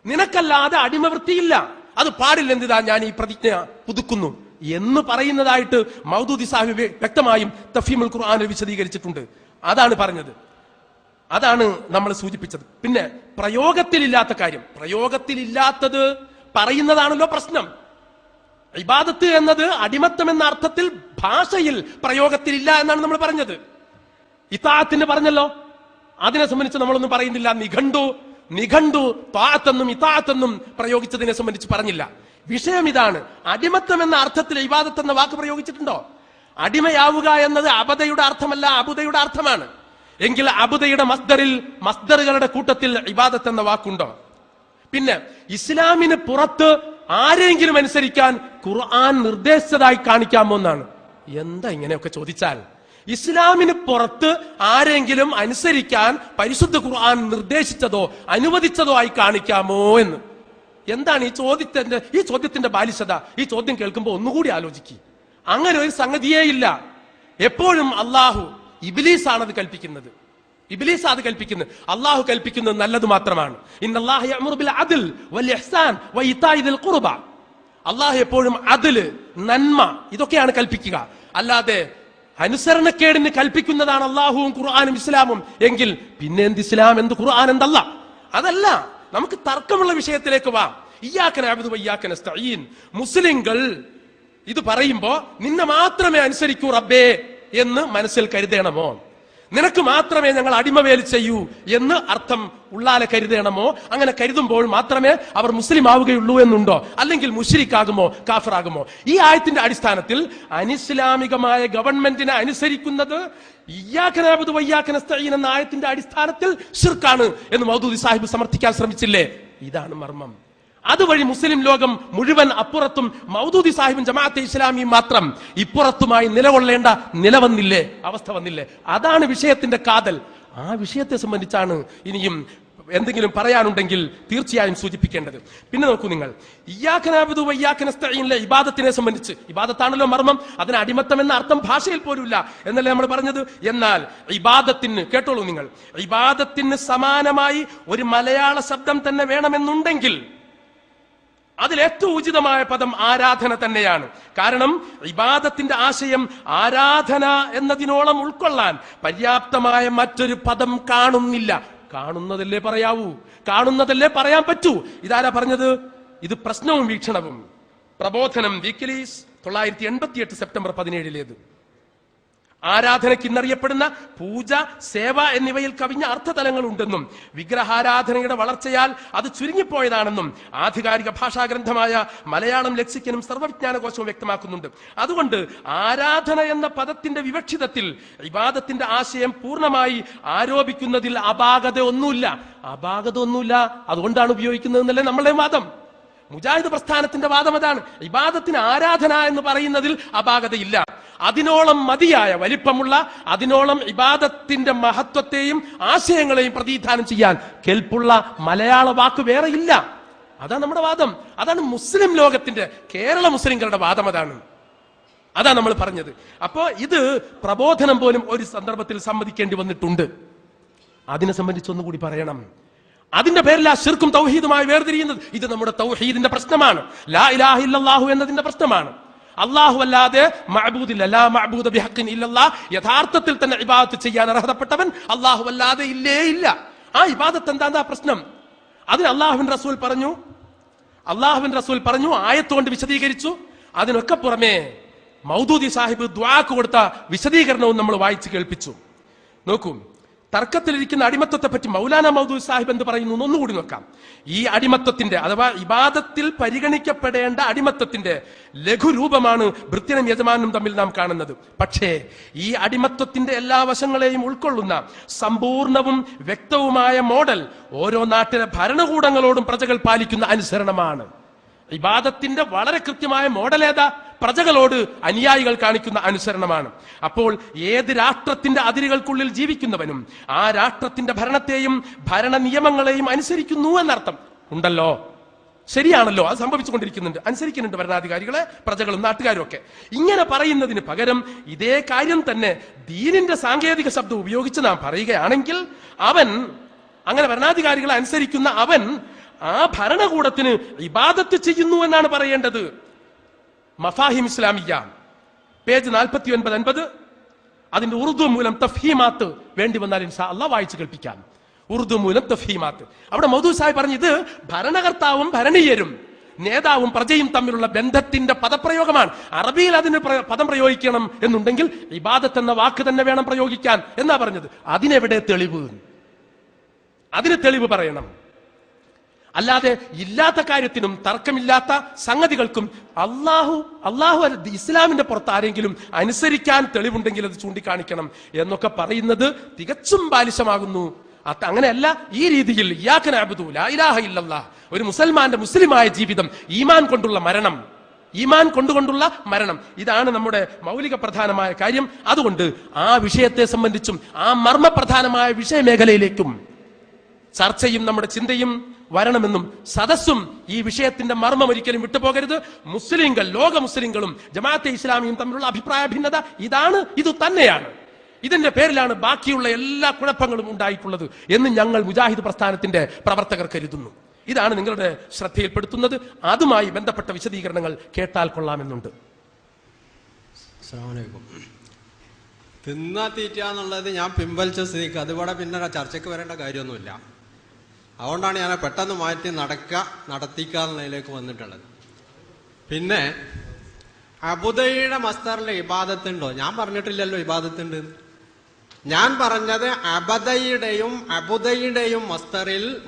നിനക്കല്ലാതെ അടിമവൃത്തിയില്ല, അത് പാടില്ലെന്നിതാ ഞാൻ ഈ പ്രതിജ്ഞ പുതുക്കുന്നു എന്ന് പറയുന്നതായിട്ട് മൗദൂദി സാഹിബ് വ്യക്തമായും തഫ്ഹീമുൽ ഖുർആനിൽ വിശദീകരിച്ചിട്ടുണ്ട്. അതാണ് പറഞ്ഞത്, അതാണ് നമ്മൾ സൂചിപ്പിച്ചത്. പിന്നെ പ്രയോഗത്തിലില്ലാത്ത കാര്യം, പ്രയോഗത്തിലില്ലാത്തത് പറയുന്നതാണല്ലോ പ്രശ്നം. ഇബാദത്ത് എന്നത് അടിമത്തം എന്ന അർത്ഥത്തിൽ ഭാഷയിൽ പ്രയോഗത്തിലില്ല എന്നാണ് നമ്മൾ പറഞ്ഞത്. ഇതാഅത്തിന് പറഞ്ഞല്ലോ, അതിനെ സംബന്ധിച്ച് നമ്മളൊന്നും പറയുന്നില്ല. നിഘണ്ടു താഅത്തെന്നും ഇതാഅത്തെന്നും പ്രയോഗിച്ചതിനെ സംബന്ധിച്ച് പറഞ്ഞില്ല. വിഷയം ഇതാണ്. അടിമത്തം എന്ന അർത്ഥത്തിൽ ഇബാദത്ത് എന്ന വാക്ക് പ്രയോഗിച്ചിട്ടുണ്ടോ? അടിമയാവുക എന്നത് അബദയുടെ അർത്ഥമല്ല, അബുദയുടെ അർത്ഥമാണ്. എങ്കിൽ അബുദയുടെ മസ്ദറുകളുടെ കൂട്ടത്തിൽ ഇബാദത്ത് എന്ന വാക്കുണ്ടോ? പിന്നെ ഇസ്ലാമിന് പുറത്ത് ആരെങ്കിലും അനുസരിക്കാൻ ഖുർആൻ നിർദ്ദേശിച്ചതായി കാണിക്കാമോ എന്നാണ്. എന്താ ഇങ്ങനെയൊക്കെ ചോദിച്ചാൽ, ഇസ്ലാമിന് പുറത്ത് ആരെങ്കിലും അനുസരിക്കാൻ പരിശുദ്ധ ഖുർആൻ നിർദ്ദേശിച്ചതോ അനുവദിച്ചതോ ആയി കാണിക്കാമോ എന്ന്. എന്താണ് ഈ ചോദ്യത്തിന്റെ ബാലിശത? ഈ ചോദ്യം കേൾക്കുമ്പോൾ ഒന്നുകൂടി ആലോചിക്കുക. അങ്ങനെ ഒരു സംഗതിയേ ഇല്ല. എപ്പോഴും അള്ളാഹു, ഇബ്ലീസാണത് കൽപ്പിക്കുന്നത്. ഇബ്ലീസ് അത് കൽപ്പിക്കുന്നത്. അള്ളാഹു കൽപ്പിക്കുന്നത് നല്ലത് മാത്രമാണ്. ഇന്നല്ലാഹ യഅ്മുറു ബിൽ അദ്ൽ വൽ ഇഹ്സാൻ വഇതാഇ ദിൽ ഖുർബ. അള്ളാഹു എപ്പോഴും അദ്ല്, നന്മ, ഇതൊക്കെയാണ് കൽപ്പിക്കുക. അല്ലാതെ അനുസരണക്കേടിന് കൽപ്പിക്കുന്നതാണ് അള്ളാഹുവും ഖുർആനും ഇസ്ലാമും എങ്കിൽ പിന്നെ എന്ത് ഇസ്ലാം, എന്ത് ഖുർആൻ, എന്തല്ല? അതല്ല. നമുക്ക് തർക്കമുള്ള വിഷയത്തിലേക്ക് വാ. ഇയ്യാക നഅബ്ദു വഇയ്യാക നസ്തഈൻ. മുസ്ലിങ്ങൾ ഇത് പറയുമ്പോ നിന്നെ മാത്രമേ അനുസരിക്കൂ റബ്ബേ എന്ന് മനസ്സിൽ കരുതണമോ? നിനക്ക് മാത്രമേ ഞങ്ങൾ അടിമവേല ചെയ്യൂ എന്ന് അർത്ഥം ഉള്ളാലെ കരുതണമോ? അങ്ങനെ കരുതുമ്പോൾ മാത്രമേ അവർ മുസ്ലിം ആവുകയുള്ളൂ എന്നുണ്ടോ? അല്ലെങ്കിൽ മുശ്രിക്കാകുമോ, കാഫിറാകുമോ? ഈ ആയത്തിന്റെ അടിസ്ഥാനത്തിൽ അനിസ്ലാമികമായ ഗവൺമെന്റിനെ അനുസരിക്കുന്നത് ഇയ്യാക നഅബ്ദു വഇയ്യാക നസ്തഈൻ എന്ന ആയത്തിന്റെ അടിസ്ഥാനത്തിൽ ശിർക്കാണ് എന്ന് മൗദൂദി സാഹിബ് സമർത്ഥിക്കാൻ ശ്രമിച്ചില്ലേ? ഇതാണ് മർമ്മം. അതുവഴി മുസ്ലിം ലോകം മുഴുവൻ അപ്പുറത്തും മൗദൂദി സാഹിബും ജമാഅത്തെ ഇസ്ലാമിയും മാത്രം ഇപ്പുറത്തുമായി നിലകൊള്ളേണ്ട അവസ്ഥ വന്നില്ലേ? അതാണ് വിഷയത്തിന്റെ കാതൽ. ആ വിഷയത്തെ സംബന്ധിച്ചാണ് ഇനിയും എന്തെങ്കിലും പറയാനുണ്ടെങ്കിൽ തീർച്ചയായും സൂചിപ്പിക്കേണ്ടത്. പിന്നെ നോക്കൂ നിങ്ങൾ, ഇയ്യാക നഅബ്ദു വഇയ്യാക നസ്തഈനിലെ ഇബാദത്തിനെ സംബന്ധിച്ച്, ഇബാദത്താണല്ലോ മർമ്മം, അതിന് അടിമത്തം എന്ന അർത്ഥം ഭാഷയിൽ പോലുമില്ല എന്നല്ലേ നമ്മൾ പറഞ്ഞത്. എന്നാൽ ഇബാദത്തിന്, കേട്ടോളൂ നിങ്ങൾ, ഇബാദത്തിന് സമാനമായി ഒരു മലയാള ശബ്ദം തന്നെ വേണമെന്നുണ്ടെങ്കിൽ അതിലേറ്റവും ഉചിതമായ പദം ആരാധന തന്നെയാണ്. കാരണം ഇബാദത്തിന്റെ ആശയം ആരാധന എന്നതിനോളം ഉൾക്കൊള്ളാൻ പര്യാപ്തമായ മറ്റൊരു പദം കാണുന്നില്ല. കാണുന്നതല്ലേ പറയാവൂ, കാണുന്നതല്ലേ പറയാൻ പറ്റൂ. ഇതാരാ പറഞ്ഞത്? ഇത് പ്രശ്നവും വീക്ഷണവും. പ്രബോധനം, വീക്കിലീസ്, 1988 സെപ്റ്റംബർ 17. ആരാധനയ്ക്ക് ഇന്നറിയപ്പെടുന്ന പൂജ, സേവ എന്നിവയിൽ കവിഞ്ഞ അർത്ഥതലങ്ങൾ ഉണ്ടെന്നും വിഗ്രഹാരാധനയുടെ വളർച്ചയാൽ അത് ചുരുങ്ങിപ്പോയതാണെന്നും ആധികാരിക ഭാഷാഗ്രന്ഥമായ മലയാളം ലെക്സിക്കനും സർവ്വവിജ്ഞാനകോശവും വ്യക്തമാക്കുന്നുണ്ട്. അതുകൊണ്ട് ആരാധന എന്ന പദത്തിന്റെ വിവക്ഷിതത്തിൽ ഇബാദത്തിന്റെ ആശയം പൂർണ്ണമായി ആരോപിക്കുന്നതിൽ അപാകത ഒന്നുമില്ല. അതുകൊണ്ടാണ് ഉപയോഗിക്കുന്നതെന്നല്ലേ നമ്മളുടെ വാദം. മുജാഹിദ് പ്രസ്ഥാനത്തിന്റെ വാദം അതാണ്. ഇബാദത്തിന് ആരാധന എന്ന് പറയുന്നതിൽ അപാകതയില്ല. അതിനോളം മതിയായ വലിപ്പമുള്ള, അതിനോളം ഇബാദത്തിന്റെ മഹത്വത്തെയും ആശയങ്ങളെയും പ്രതിനിധാനം ചെയ്യാൻ കെൽപ്പുള്ള മലയാള വാക്ക് വേറെ ഇല്ല. അതാണ് നമ്മുടെ വാദം. അതാണ് മുസ്ലിം ലോകത്തിന്റെ, കേരള മുസ്ലിങ്ങളുടെ വാദം. അതാണ് നമ്മൾ പറഞ്ഞത്. അപ്പോ ഇത് പ്രബോധനം പോലും ഒരു സന്ദർഭത്തിൽ സമ്മതിക്കേണ്ടി വന്നിട്ടുണ്ട്. അതിനെ സംബന്ധിച്ച് ഒന്നുകൂടി പറയണം. അതിന്റെ പേരിൽ ആ ശിർക്കും തൗഹീദുമായി വേർതിരിയുന്നത് ഇത് നമ്മുടെ തൗഹീദിന്റെ പ്രശ്നമാണ്. ലാ ഇലാഹ ഇല്ലല്ലാഹു എന്നതിന്റെ പ്രശ്നമാണ്. അല്ലാഹു അല്ലാതെ മഅബൂദില്ല, ലാ മഅബൂദ ബിഹഖിൻ ഇല്ലല്ലാഹ്. യഥാർത്ഥത്തിൽ തന്നെ ഇബാദത്ത് ചെയ്യാൻ അർഹതപ്പെട്ടവൻ അല്ലാഹു അല്ലാതെ ഇല്ല. ആ ഇബാദത്ത് എന്താ പ്രശ്നം? അതിന് അല്ലാഹുവിന്റെ റസൂൽ പറഞ്ഞു, ആയത്തുകൊണ്ട് വിശദീകരിച്ചു. അതിനൊക്കെ പുറമെ മൗദൂദി സാഹിബ് ദുആക്ക് കൊടുത്ത വിശദീകരണവും നമ്മൾ വായിച്ചു കേൾപ്പിച്ചു. നോക്കൂ, തർക്കത്തിലിരിക്കുന്ന അടിമത്വത്തെ പറ്റി മൗലാന മൗദൂദി സാഹിബ് എന്ത് പറയുന്നു ഒന്നുകൂടി നോക്കാം. ഈ അടിമത്വത്തിന്റെ, അഥവാ ഇബാദത്തിൽ പരിഗണിക്കപ്പെടേണ്ട അടിമത്വത്തിന്റെ ലഘുരൂപമാണ് ഭൃത്യനും യജമാനും തമ്മിൽ നാം കാണുന്നത്. പക്ഷേ ഈ അടിമത്വത്തിന്റെ എല്ലാ വശങ്ങളെയും ഉൾക്കൊള്ളുന്ന സമ്പൂർണവും വ്യക്തവുമായ മോഡൽ ഓരോ നാട്ടിലെ ഭരണകൂടങ്ങളോടും പ്രജകൾ പാലിക്കുന്ന അനുസരണമാണ്. ഇബാദത്തിന്റെ വളരെ കൃത്യമായ മോഡൽ ഏതാ? പ്രജകളോട് അനുയായികൾ കാണിക്കുന്ന അനുസരണമാണ്. അപ്പോൾ ഏത് രാഷ്ട്രത്തിന്റെ അതിരുകൾക്കുള്ളിൽ ജീവിക്കുന്നവനും ആ രാഷ്ട്രത്തിന്റെ ഭരണത്തെയും ഭരണ നിയമങ്ങളെയും അനുസരിക്കുന്നു എന്നർത്ഥം ഉണ്ടല്ലോ. ശരിയാണല്ലോ, അത് സംഭവിച്ചുകൊണ്ടിരിക്കുന്നുണ്ട്. അനുസരിക്കുന്നുണ്ട് ഭരണാധികാരികളെ പ്രജകളും നാട്ടുകാരും ഒക്കെ. ഇങ്ങനെ പറയുന്നതിന് പകരം ഇതേ കാര്യം തന്നെ ദീനിന്റെ സാങ്കേതിക ശബ്ദം ഉപയോഗിച്ച് നാം പറയുകയാണെങ്കിൽ അവൻ, അങ്ങനെ ഭരണാധികാരികളെ അനുസരിക്കുന്ന അവൻ ആ ഭരണകൂടത്തിന് ഇബാദത്ത് ചെയ്യുന്നു എന്നാണ് പറയേണ്ടത്. മഫാഹിം ഇസ്ലാമിയ പേജ് 49-50. അതിന്റെ ഉറുദു മൂലം തഫ്ഹീമാത്ത് വേണ്ടി വന്നാൽ ഇൻഷാ അല്ലാഹ് വായിച്ചു കേൾപ്പിക്കാം. ഉറുദു മൂലം തഫ്ഹീമാത്ത്. അവിടെ മൗദൂദി സാഹിബ് പറഞ്ഞു, ഇത് ഭരണകർത്താവും ഭരണീയരും നേതാവും പ്രജയും തമ്മിലുള്ള ബന്ധത്തിന്റെ പദപ്രയോഗമാണ്. അറബിയിൽ അതിന് പദം പ്രയോഗിക്കണം എന്നുണ്ടെങ്കിൽ ഇബാദത്ത് എന്ന വാക്ക് തന്നെ വേണം പ്രയോഗിക്കാൻ എന്നാ പറഞ്ഞത്. അതിനെവിടെ തെളിവ്? അതിന് തെളിവ് പറയണം. അല്ലാതെ ഇല്ലാത്ത കാര്യത്തിനും തർക്കമില്ലാത്ത സംഗതികൾക്കും അള്ളാഹു ഇസ്ലാമിന്റെ പുറത്ത് ആരെങ്കിലും അനുസരിക്കാൻ തെളിവുണ്ടെങ്കിൽ അത് ചൂണ്ടിക്കാണിക്കണം എന്നൊക്കെ പറയുന്നത് തികച്ചും ബാലിശമാകുന്നു. അങ്ങനെയല്ല, ഈ രീതിയിൽ ഇയ്യാക നഅ്ബുദു ലാ ഇലാഹ ഇല്ലല്ലാഹ്, ഒരു മുസൽമാന്റെ മുസ്ലിമായ ജീവിതം, ഈമാൻ കൊണ്ടുള്ള മരണം, ഈമാൻ കൊണ്ടുകൊണ്ടുള്ള മരണം, ഇതാണ് നമ്മുടെ മൗലിക പ്രധാനമായ കാര്യം. അതുകൊണ്ട് ആ വിഷയത്തെ സംബന്ധിച്ചും ആ മർമ്മപ്രധാനമായ വിഷയമേഖലയിലേക്കും ചർച്ചയും നമ്മുടെ ചിന്തയും വരണമെന്നും സദസ്സും ഈ വിഷയത്തിന്റെ മർമ്മം ഒരിക്കലും വിട്ടുപോകരുത്. മുസ്ലിങ്ങൾ, ലോക മുസ്ലിങ്ങളും ജമാഅത്തെ ഇസ്ലാമിയും തമ്മിലുള്ള അഭിപ്രായ ഭിന്നത ഇത് തന്നെയാണ്. ഇതിന്റെ പേരിലാണ് ബാക്കിയുള്ള എല്ലാ കുഴപ്പങ്ങളും ഉണ്ടായിട്ടുള്ളത് എന്ന് ഞങ്ങൾ മുജാഹിദ് പ്രസ്ഥാനത്തിന്റെ പ്രവർത്തകർ കരുതുന്നു. ഇതാണ് നിങ്ങളുടെ ശ്രദ്ധയിൽപ്പെടുത്തുന്നത്. അതുമായി ബന്ധപ്പെട്ട വിശദീകരണങ്ങൾ കേട്ടാൽ കൊള്ളാമെന്നുണ്ട്. തിന്നാ തീറ്റ എന്നുള്ളത് ഞാൻ പിൻവലിച്ച സ്ഥിതിക്ക് അതിവിടെ പിന്നെ ചർച്ചയ്ക്ക് വരേണ്ട കാര്യമൊന്നുമില്ല. അതുകൊണ്ടാണ് ഞാൻ പെട്ടെന്ന് മാറ്റി നടത്തിക്കുക എന്നുള്ളതിലേക്ക് വന്നിട്ടുള്ളത്. പിന്നെ അബുദയുടെ മസ്തറിലെ ഇബാദത്തുണ്ടോ? ഞാൻ പറഞ്ഞിട്ടില്ലല്ലോ ഇബാദത്തുണ്ട്. ഞാൻ പറഞ്ഞത് അബുദയുടെയും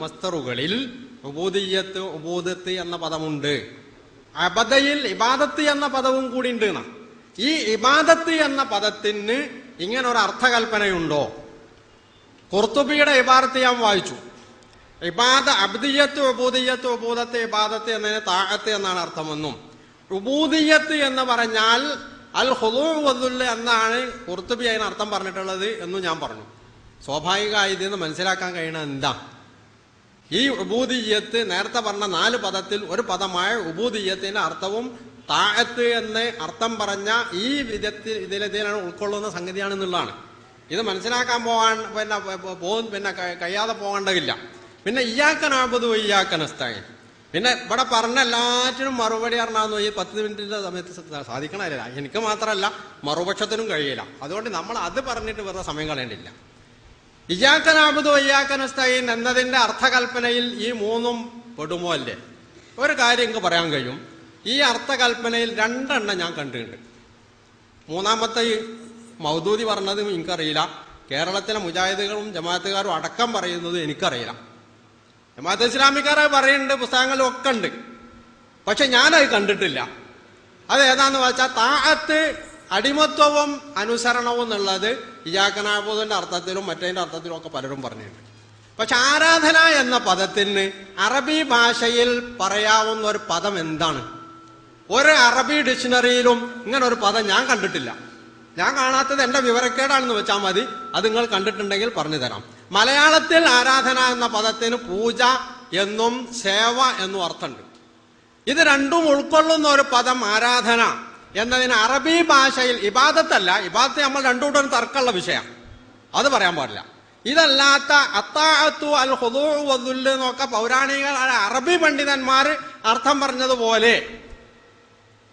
മസ്തറുകളിൽ ഉബൂദത്ത് എന്ന പദമുണ്ട്. അബദയിൽ ഇബാദത്ത് എന്ന പദവും കൂടി ഉണ്ട്. ഈ ഇബാദത്ത് എന്ന പദത്തിന് ഇങ്ങനെ ഒരു അർത്ഥകൽപ്പനയുണ്ടോ? ഖുർത്തുബിയുടെ ഇബാറത്ത് ഞാൻ വായിച്ചു. അബ്ദിയത്ത് ഉബൂദത്ത് ഇബാദത്ത് എന്നതിന് താഅത്ത് എന്നാണ് അർത്ഥമെന്നും, ഉബൂദിയത്ത് എന്ന് പറഞ്ഞാൽ അൽ ഖുദൂ വദ്ദുൽ എന്നാണ് ഖുർത്തുബി അതിന് അർത്ഥം പറഞ്ഞിട്ടുള്ളത് എന്നും ഞാൻ പറഞ്ഞു. സ്വാഭാവികമായി ഇതിന്ന് മനസ്സിലാക്കാൻ കഴിയണത് എന്താ? ഈ ഉബൂദിയത്ത് നേരത്തെ പറഞ്ഞ 4 പദത്തിൽ ഒരു പദമായ ഉബൂദിയത്തിന്റെ അർത്ഥവും താഅത്ത് എന്ന് അർത്ഥം പറഞ്ഞ ഈ ഇതിലാണ് ഉൾക്കൊള്ളുന്ന സംഗതിയാണെന്നുള്ളതാണ്. ഇത് മനസ്സിലാക്കാൻ പിന്നെ കഴിയാതെ പോകേണ്ടതില്ല. പിന്നെ ഇയ്യാക നഅ്ബുദു വ ഇയ്യാക നസ്തഈൻ. പിന്നെ ഇവിടെ പറഞ്ഞ എല്ലാറ്റിനും മറുപടി പറഞ്ഞാന്ന് ഈ 10 മിനിറ്റിന്റെ സമയത്ത് സാധിക്കണമല്ല. എനിക്ക് മാത്രമല്ല, മറുപക്ഷത്തിനും കഴിയില്ല. അതുകൊണ്ട് നമ്മൾ അത് പറഞ്ഞിട്ട് വെറുതെ സമയം കളയേണ്ടില്ല. ഇയ്യാക നഅ്ബുദു വ ഇയ്യാക നസ്തഈൻ എന്നതിന്റെ അർത്ഥകൽപ്പനയിൽ ഈ 3ഉം പെടുമോ അല്ലേ? ഒരു കാര്യം എനിക്ക് പറയാൻ കഴിയും. ഈ അർത്ഥകൽപ്പനയിൽ 2 എണ്ണം ഞാൻ കണ്ടിട്ടുണ്ട്. 3ാമത്തെ മൗദൂദി പറഞ്ഞത് എനിക്കറിയില്ല. കേരളത്തിലെ മുജാഹിദുകളും ജമാഅത്തുകാരും അടക്കം പറയുന്നത് എനിക്കറിയില്ല. ജമാഅത്ത് ഇസ്ലാമിക്കാരെ പറയുന്നുണ്ട്, പുസ്തകങ്ങളിലും ഒക്കെ ഉണ്ട്. പക്ഷെ ഞാനത് കണ്ടിട്ടില്ല. അത് ഏതാന്ന് വെച്ചാൽ താഅത്ത് അടിമത്വവും അനുസരണവും എന്നുള്ളത് ഇയ്യാക നഅ്ബുദിന്റെ അർത്ഥത്തിലും മറ്റേതിന്റെ അർത്ഥത്തിലും ഒക്കെ പലരും പറഞ്ഞിട്ടുണ്ട്. പക്ഷെ ആരാധന എന്ന പദത്തിന് അറബി ഭാഷയിൽ പറയാവുന്ന ഒരു പദം എന്താണ്? ഒരു അറബി ഡിക്ഷണറിയിലും ഇങ്ങനെ ഒരു പദം ഞാൻ കണ്ടിട്ടില്ല. ഞാൻ കാണാത്തത് എന്റെ വിവരക്കേടാണെന്ന് വെച്ചാൽ മതി. അത് നിങ്ങൾ കണ്ടിട്ടുണ്ടെങ്കിൽ പറഞ്ഞു തരാം. മലയാളത്തിൽ ആരാധന എന്ന പദത്തിന് പൂജ എന്നും സേവ എന്നും അർത്ഥമുണ്ട്. ഇത് രണ്ടും ഉൾക്കൊള്ളുന്ന ഒരു പദം ആരാധന എന്നതിന് അറബി ഭാഷയിൽ ഇബാദത്തല്ല. ഇബാദത്ത് നമ്മൾ രണ്ടുകൂടെ തർക്കമുള്ള വിഷയം, അത് പറയാൻ പാടില്ല. ഇതല്ലാത്ത അത്താഅത്തു അൽ ഖുദൂ വദ്ദുൽ എന്നൊക്കെ പൗരാണിക അറബി പണ്ഡിതന്മാർ അർത്ഥം പറഞ്ഞതുപോലെ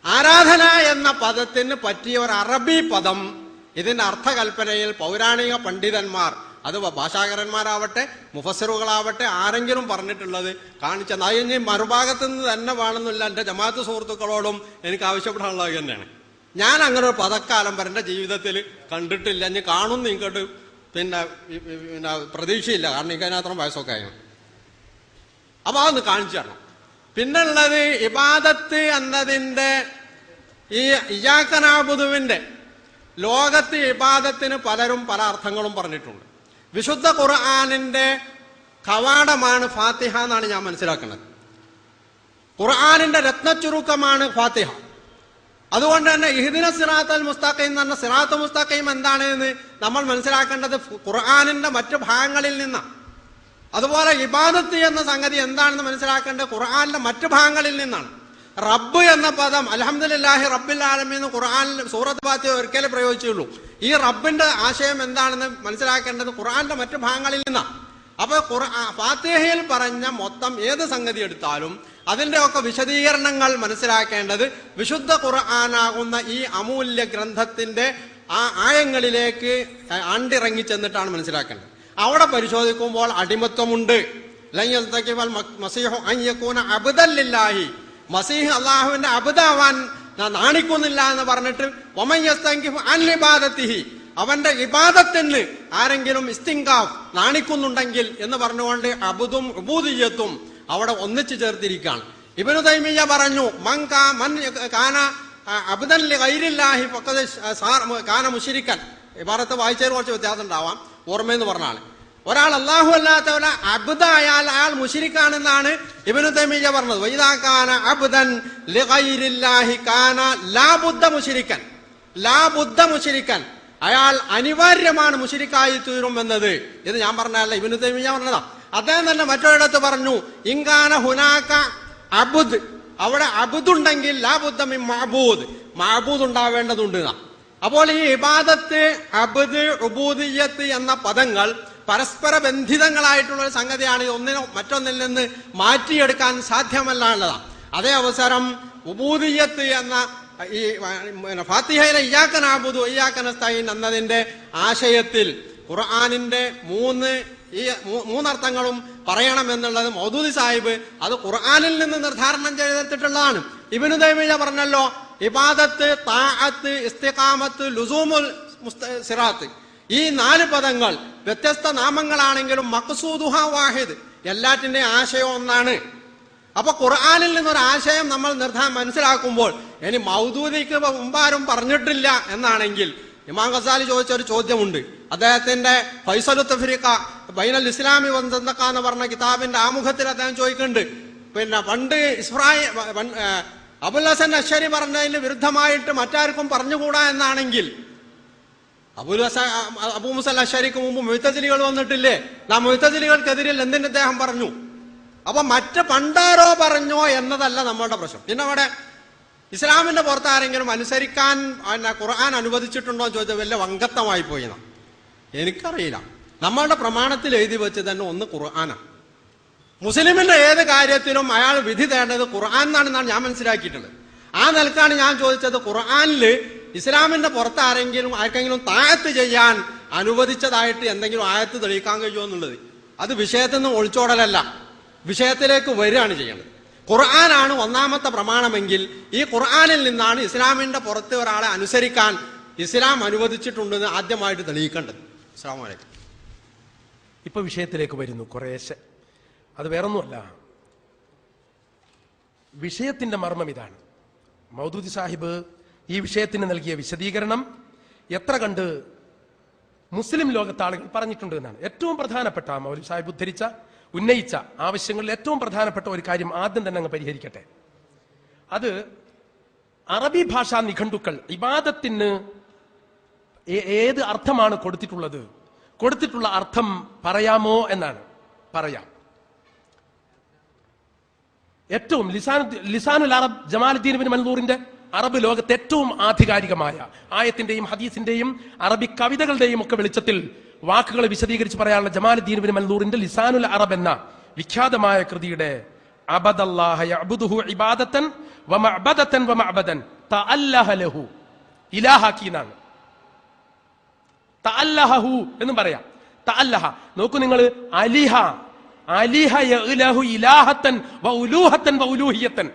ആരാധന എന്ന പദത്തിന് പറ്റിയ ഒരു അറബി പദം ഇതിന്റെ അർത്ഥകൽപ്പനയിൽ പൗരാണിക പണ്ഡിതന്മാർ, അത് ഭാഷാകരന്മാരാവട്ടെ മുഫസ്സിറുകളാവട്ടെ ആരെങ്കിലും പറഞ്ഞിട്ടുള്ളത് കാണിച്ചത്. അതിന് മറുഭാഗത്തു നിന്ന് തന്നെ വേണമെന്നില്ല. എൻ്റെ ജമാഅത്ത് സുഹൃത്തുക്കളോടും എനിക്ക് ആവശ്യപ്പെടാനുള്ളത് തന്നെയാണ്. ഞാൻ അങ്ങനെ ഒരു പദക്കാലം വരെ എൻ്റെ ജീവിതത്തിൽ കണ്ടിട്ടില്ല. ഇനി കാണുന്നു ഇങ്ങോട്ട് പിന്നെ പ്രതീക്ഷയില്ല. കാരണം എനിക്ക് അതിനകത്രം വയസ്സൊക്കെ ആയിരുന്നു. അപ്പൊ അതൊന്ന് കാണിച്ചു തരണം. പിന്നുള്ളത് ഇബാദത്ത് എന്നതിൻ്റെ ഈ ഇയ്യാക നഅ്ബുദുവിന്റെ ലോകത്ത് ഇബാദത്തിന് പലരും പല അർത്ഥങ്ങളും പറഞ്ഞിട്ടുണ്ട്. വിശുദ്ധ ഖുർആനിന്റെ കവാടമാണ് ഫാത്തിഹ എന്നാണ് ഞാൻ മനസ്സിലാക്കുന്നത്. ഖുർആനിന്റെ രത്നച്ചുരുക്കമാണ് ഫാത്തിഹ. അതുകൊണ്ട് തന്നെ ഇഹ്ദിന സിറാത്തൽ മുസ്തഖീം എന്ന് പറഞ്ഞ സിറാത്ത് മുസ്തഖീം എന്താണ് എന്ന് നമ്മൾ മനസ്സിലാക്കേണ്ടത് ഖുർആനിന്റെ മറ്റു ഭാഗങ്ങളിൽ നിന്നാണ്. അതുപോലെ ഇബാദത്ത് എന്ന സംഗതി എന്താണെന്ന് മനസ്സിലാക്കേണ്ടത് ഖുർആനിന്റെ മറ്റു ഭാഗങ്ങളിൽ നിന്നാണ്. റബ്ബ് എന്ന പദം അൽഹംദുലില്ലാഹി റബ്ബിൽ ആലമീൻ ഖുർആനിൽ സൂറത്ത് ഫാത്തിഹ ഒരിക്കലേ പ്രയോഗിച്ചുള്ളൂ. ഈ റബ്ബിന്റെ ആശയം എന്താണെന്ന് മനസ്സിലാക്കേണ്ടത് ഖുർആനിന്റെ മറ്റു ഭാഗങ്ങളിൽ നിന്നാണ്. അപ്പൊ ഫാത്തിഹയിൽ പറഞ്ഞ മൊത്തം ഏത് സംഗതി എടുത്താലും അതിന്റെ ഒക്കെ വിശദീകരണങ്ങൾ മനസ്സിലാക്കേണ്ടത് വിശുദ്ധ ഖുർആനാകുന്ന ഈ അമൂല്യ ഗ്രന്ഥത്തിന്റെ ആ ആയങ്ങളിലേക്ക് ആണ്ടിറങ്ങി ചെന്നിട്ടാണ് മനസ്സിലാക്കേണ്ടത്. അവിടെ പരിശോധിക്കുമ്പോൾ അടിമത്വമുണ്ട്. മസീഹ് അള്ളാഹുവിന്റെ അബ്ദാവാൻ നാണിക്കുന്നില്ല എന്ന് പറഞ്ഞിട്ട് അവന്റെ ഇബാദത്തിന് ആരെങ്കിലും ഇസ്തിങ്കാഫ് നാണിക്കുന്നുണ്ടെങ്കിൽ എന്ന് പറഞ്ഞുകൊണ്ട് അബുദും ഉബൂദിയ്യത്തും അവിടെ ഒന്നിച്ചു ചേർത്തിരിക്കുകയാണ്. ഇബ്നു തൈമിയ്യ പറഞ്ഞു മൻ കാന അബ്ദൻ ലിഗൈരില്ലാഹി ഫഖദ് കാന മുശ്രിക്കൻ. ഇബാറത്ത് വായിച്ചതിന് കുറച്ച് വ്യത്യാസം ഉണ്ടാവാം, ഓർമ്മയെന്ന് പറഞ്ഞാൽ ഒരാൾ അല്ലാഹു അല്ലാത്തവരെ അബ്ദായാൽ അയാൾ മുശ്രിക്കാണെന്നാണ് ഇബ്നു തൈമിയ്യ പറഞ്ഞത്. വഇദാ കാന അബ്ദൻ ലിഗൈരില്ലാഹി കാന ലാ ബുദ്ദ മുശ്രിക്കൻ, ലാ ബുദ്ദ മുശ്രിക്കൻ, അയാൾ അനിവാര്യമാണ് മുശ്രിക്കായി തീരും എന്നത്. ഇത് ഞാൻ പറഞ്ഞല്ല, ഇബ്നു തൈമിയ്യ പറഞ്ഞതാ. അദ്ദേഹം തന്നെ മറ്റൊരിടത്ത് പറഞ്ഞു ഇൻകാന ഹുനാക അബ്ദ്, അവിടെ അബ്ദുണ്ടെങ്കിൽ ലാ ബുദ്ദ മിൻ മഅബൂദ്, മഅബൂദ് ഉണ്ടാവേണ്ടതുണ്ട്. അപ്പോൾ ഈ ഇബാദത്ത്, അബ്ദ്, ഉബൂദിയ്യത്ത് എന്ന പദങ്ങൾ പരസ്പര ബന്ധിതങ്ങളായിട്ടുള്ള ഒരു സംഗതിയാണ്. ഒന്നിനോ മറ്റൊന്നിൽ നിന്ന് മാറ്റിയെടുക്കാൻ സാധ്യമല്ല എന്നതാണ്. അതേ അവസരം ഉബൂദിയ്യത്ത് എന്ന ഈ ഫാത്തിഹയിലെ ഇയ്യാക നഅ്ബുദു വഇയ്യാക നസ്തഈൻ എന്നതിന്റെ ആശയത്തിൽ ഖുർആനിന്റെ മൂന്നർത്ഥങ്ങളും പറയണമെന്നുള്ളത് മൗദൂദി സാഹിബ് അത് ഖുർആനിൽ നിന്ന് നിർദ്ധാരണം ചെയ്തിട്ടുള്ളതാണ്. ഇബ്നു തൈമിയ്യ പറഞ്ഞല്ലോ ഇബാദത്ത്, താഅത്ത്, ഇസ്തിഖാമത്ത്, ലുസൂമുൽ സിറാത്ത്, ഈ 4 പദങ്ങൾ വ്യത്യസ്ത നാമങ്ങളാണെങ്കിലും മഖ്സൂദുഹ വാഹിദ്, എല്ലാറ്റിന്റെ ആശയം ഒന്നാണ്. അപ്പൊ ഖുർആനിൽ നിന്നൊരു ആശയം നമ്മൾ മനസ്സിലാക്കുമ്പോൾ ഇനി മൗദൂദിക്ക് മുമ്പാരും പറഞ്ഞിട്ടില്ല എന്നാണെങ്കിൽ ഇമാം ഗസാലി ചോദിച്ച ഒരു ചോദ്യമുണ്ട്. അദ്ദേഹത്തിന്റെ ഫൈസലു തഫ്രീഖ ബൈനൽ ഇസ്ലാമി വസന്തഖ എന്ന് പറഞ്ഞ കിതാബിന്റെ ആമുഖത്തിൽ അദ്ദേഹം ചോദിക്കുന്നുണ്ട്, പിന്നെ പണ്ട് അബുൽ ഹസൻ അശ്ശരി പറഞ്ഞതിന് വിരുദ്ധമായിട്ട് മറ്റാർക്കും പറഞ്ഞുകൂടാ എന്നാണെങ്കിൽ അബൂ മുസൽ അശ്ശരിക്ക് മുമ്പ് മുഅ്തസിലികൾ വന്നിട്ടില്ലേ? ആ മുഅ്തസിലികൾക്കെതിരിൽ എന്തിന് അദ്ദേഹം പറഞ്ഞു? അപ്പൊ മറ്റ് പണ്ടാരോ പറഞ്ഞോ എന്നതല്ല നമ്മളുടെ പ്രശ്നം. പിന്നെ അവിടെ ഇസ്ലാമിന്റെ പുറത്താരെങ്കിലും അനുസരിക്കാൻ ഖുർആൻ അനുവദിച്ചിട്ടുണ്ടോ എന്ന് ചോദിച്ചാൽ വലിയ വങ്കത്തമായി പോയി. എനിക്കറിയില്ല. നമ്മളുടെ പ്രമാണത്തിൽ എഴുതി വെച്ച് തന്നെ ഒന്ന് ഖുർആനാണ്. മുസ്ലിമിന്റെ ഏത് കാര്യത്തിലും അയാൾ വിധി തേണ്ടത് ഖുർആൻ എന്നാണ് ഞാൻ മനസ്സിലാക്കിയിട്ടുള്ളത്. ആ നിലക്കാണ് ഞാൻ ചോദിച്ചത്, ഖുർആനില് ഇസ്ലാമിന്റെ പുറത്ത് ആർക്കെങ്കിലും താഴത്ത് ചെയ്യാൻ അനുവദിച്ചതായിട്ട് എന്തെങ്കിലും ആയത്ത് തെളിയിക്കാൻ കഴിയുമോ എന്നുള്ളത്. അത് വിഷയത്തിൽ നിന്ന് ഒളിച്ചോടലല്ല, വിഷയത്തിലേക്ക് വരികയാണ് ചെയ്യുന്നത്. ഖുർആനാണ് ഒന്നാമത്തെ പ്രമാണമെങ്കിൽ ഈ ഖുർആനിൽ നിന്നാണ് ഇസ്ലാമിന്റെ പുറത്ത് ഒരാളെ അനുസരിക്കാൻ ഇസ്ലാം അനുവദിച്ചിട്ടുണ്ടെന്ന് ആദ്യമായിട്ട് തെളിയിക്കേണ്ടത്. അസ്സലാമു അലൈക്കും. ഇപ്പൊ വിഷയത്തിലേക്ക് വരുന്നു കുറേശ്ശെ. അത് വേറൊന്നുമല്ല, വിഷയത്തിന്റെ മർമ്മം ഇതാണ്. മൗദൂദി സാഹിബ് ഈ വിഷയത്തിന് നൽകിയ വിശദീകരണം എത്ര കണ്ട് മുസ്ലിം ലോകത്തെ ആളുകൾ പറഞ്ഞിട്ടുണ്ട് എന്നാണ്. ഏറ്റവും പ്രധാനപ്പെട്ട മൗലവി സാഹിബ് ഉന്നയിച്ച ആവശ്യങ്ങളിൽ ഏറ്റവും പ്രധാനപ്പെട്ട ഒരു കാര്യം ആദ്യം തന്നെ അങ്ങ് പരിഹരിക്കട്ടെ. അത് അറബി ഭാഷാ നിഘണ്ടുക്കൾ ഇബാദത്തിന് ഏത് അർത്ഥമാണ് കൊടുത്തിട്ടുള്ള അർത്ഥം പറയാമോ എന്നാണ്. പറയാം. ഏറ്റവും ലിസാനുൽ അറബ് ജമാലുദ്ദീൻ ഇബ്നു മൻസൂറിന്റെ അറബ് ലോകത്തെ ഏറ്റവും ആധികാരികമായ ആയത്തിന്റെയും ഹദീസിന്റെയും അറബി കവിതകളുടെയും ഒക്കെ വെളിച്ചത്തിൽ വാക്കുകൾ വിശദീകരിച്ച് പറയാനുള്ള ജമാലുദ്ദീൻ ഇബ്നു മൻസൂറിന്റെ ലിസാനുൽ അറബ് എന്ന വിഖ്യാതമായ കൃതിയുടെ അബദല്ലാഹ യഅ്ബുദുഹു ഇബാദതൻ വമഅബദതൻ വമഅബദൻ തഅല്ലഹ ലഹു, ഇലാഹാക്കിനാണ്. തഅല്ലഹു എന്നും പറയാം. തഅല്ലഹ നോക്കൂ നിങ്ങൾ, അലിഹ യഅ്ലഹു ഇലാഹത്തൻ വഉലൂഹത്തൻ വഉലൂഹിയത്തൻ.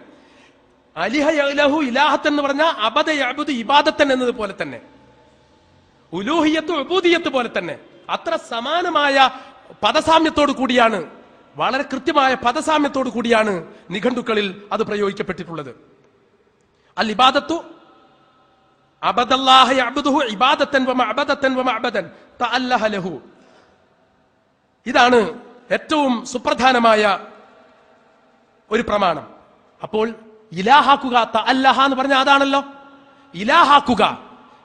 അലിഹ യഅ്ലഹു ഇലാഹത്തൻ എന്ന് പറഞ്ഞാൽ അബദ യഅ്ബുദു ഇബാദത്തൻ എന്നതുപോലെ തന്നെ, ഉലൂഹിയത്ത് ഉബൂദിയത്ത് പോലെ തന്നെ അത്ര സമാനമായ പദസാമ്യത്തോടു കൂടിയാണ്, വളരെ കൃത്യമായ പദസാമ്യത്തോടു കൂടിയാണ് നിഘണ്ടുക്കളിൽ അത് പ്രയോഗിക്കപ്പെട്ടിട്ടുള്ളത്. അൽ ഇബാദത്തു അബദല്ലാഹ യഅ്ബുദുഹു ഇബാദത്തൻ വമഅബദതൻ വമഅബദൻ തഅല്ലഹ ലഹു. ഇതാണ് ഏറ്റവും സുപ്രധാനമായ ഒരു പ്രമാണം. അപ്പോൾ ഇലാഹാക്കുക, തഅല്ലഹ എന്ന് പറഞ്ഞാൽ അതാണല്ലോ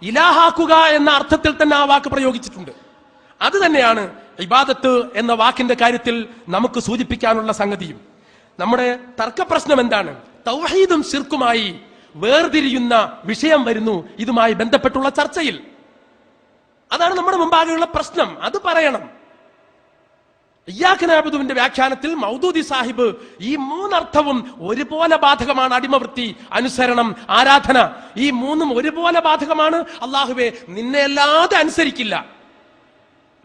ഇലാഹാക്കുക എന്ന അർത്ഥത്തിൽ തന്നെ ആ വാക്ക് പ്രയോഗിച്ചിട്ടുണ്ട്. അത് തന്നെയാണ് ഇബാദത്ത് എന്ന വാക്കിന്റെ കാര്യത്തിൽ നമുക്ക് സൂചിപ്പിക്കാനുള്ള സംഗതിയും. നമ്മുടെ തർക്കപ്രശ്നം എന്താണ്? തൗഹീദും ശിർക്കുമായി വേർതിരിയുന്ന വിഷയം വരുന്നു ഇതുമായി ബന്ധപ്പെട്ടുള്ള ചർച്ചയിൽ. അതാണ് നമ്മുടെ മുമ്പാകെയുള്ള പ്രശ്നം. അത് പറയണം. ഇയ്യാക നഅ്ബുദുവിന്റെ വ്യാഖ്യാനത്തിൽ മൗദൂദി സാഹിബ് ഈ 3 അർത്ഥവും ഒരുപോലെ ബാധകമാണ്. അടിമവൃത്തി, അനുസരണം, ആരാധന, ഈ 3ഉം ഒരുപോലെ ബാധകമാണ്. അല്ലാഹുവേ, നിന്നെ അല്ലാതെ അനുസരിക്കില്ല,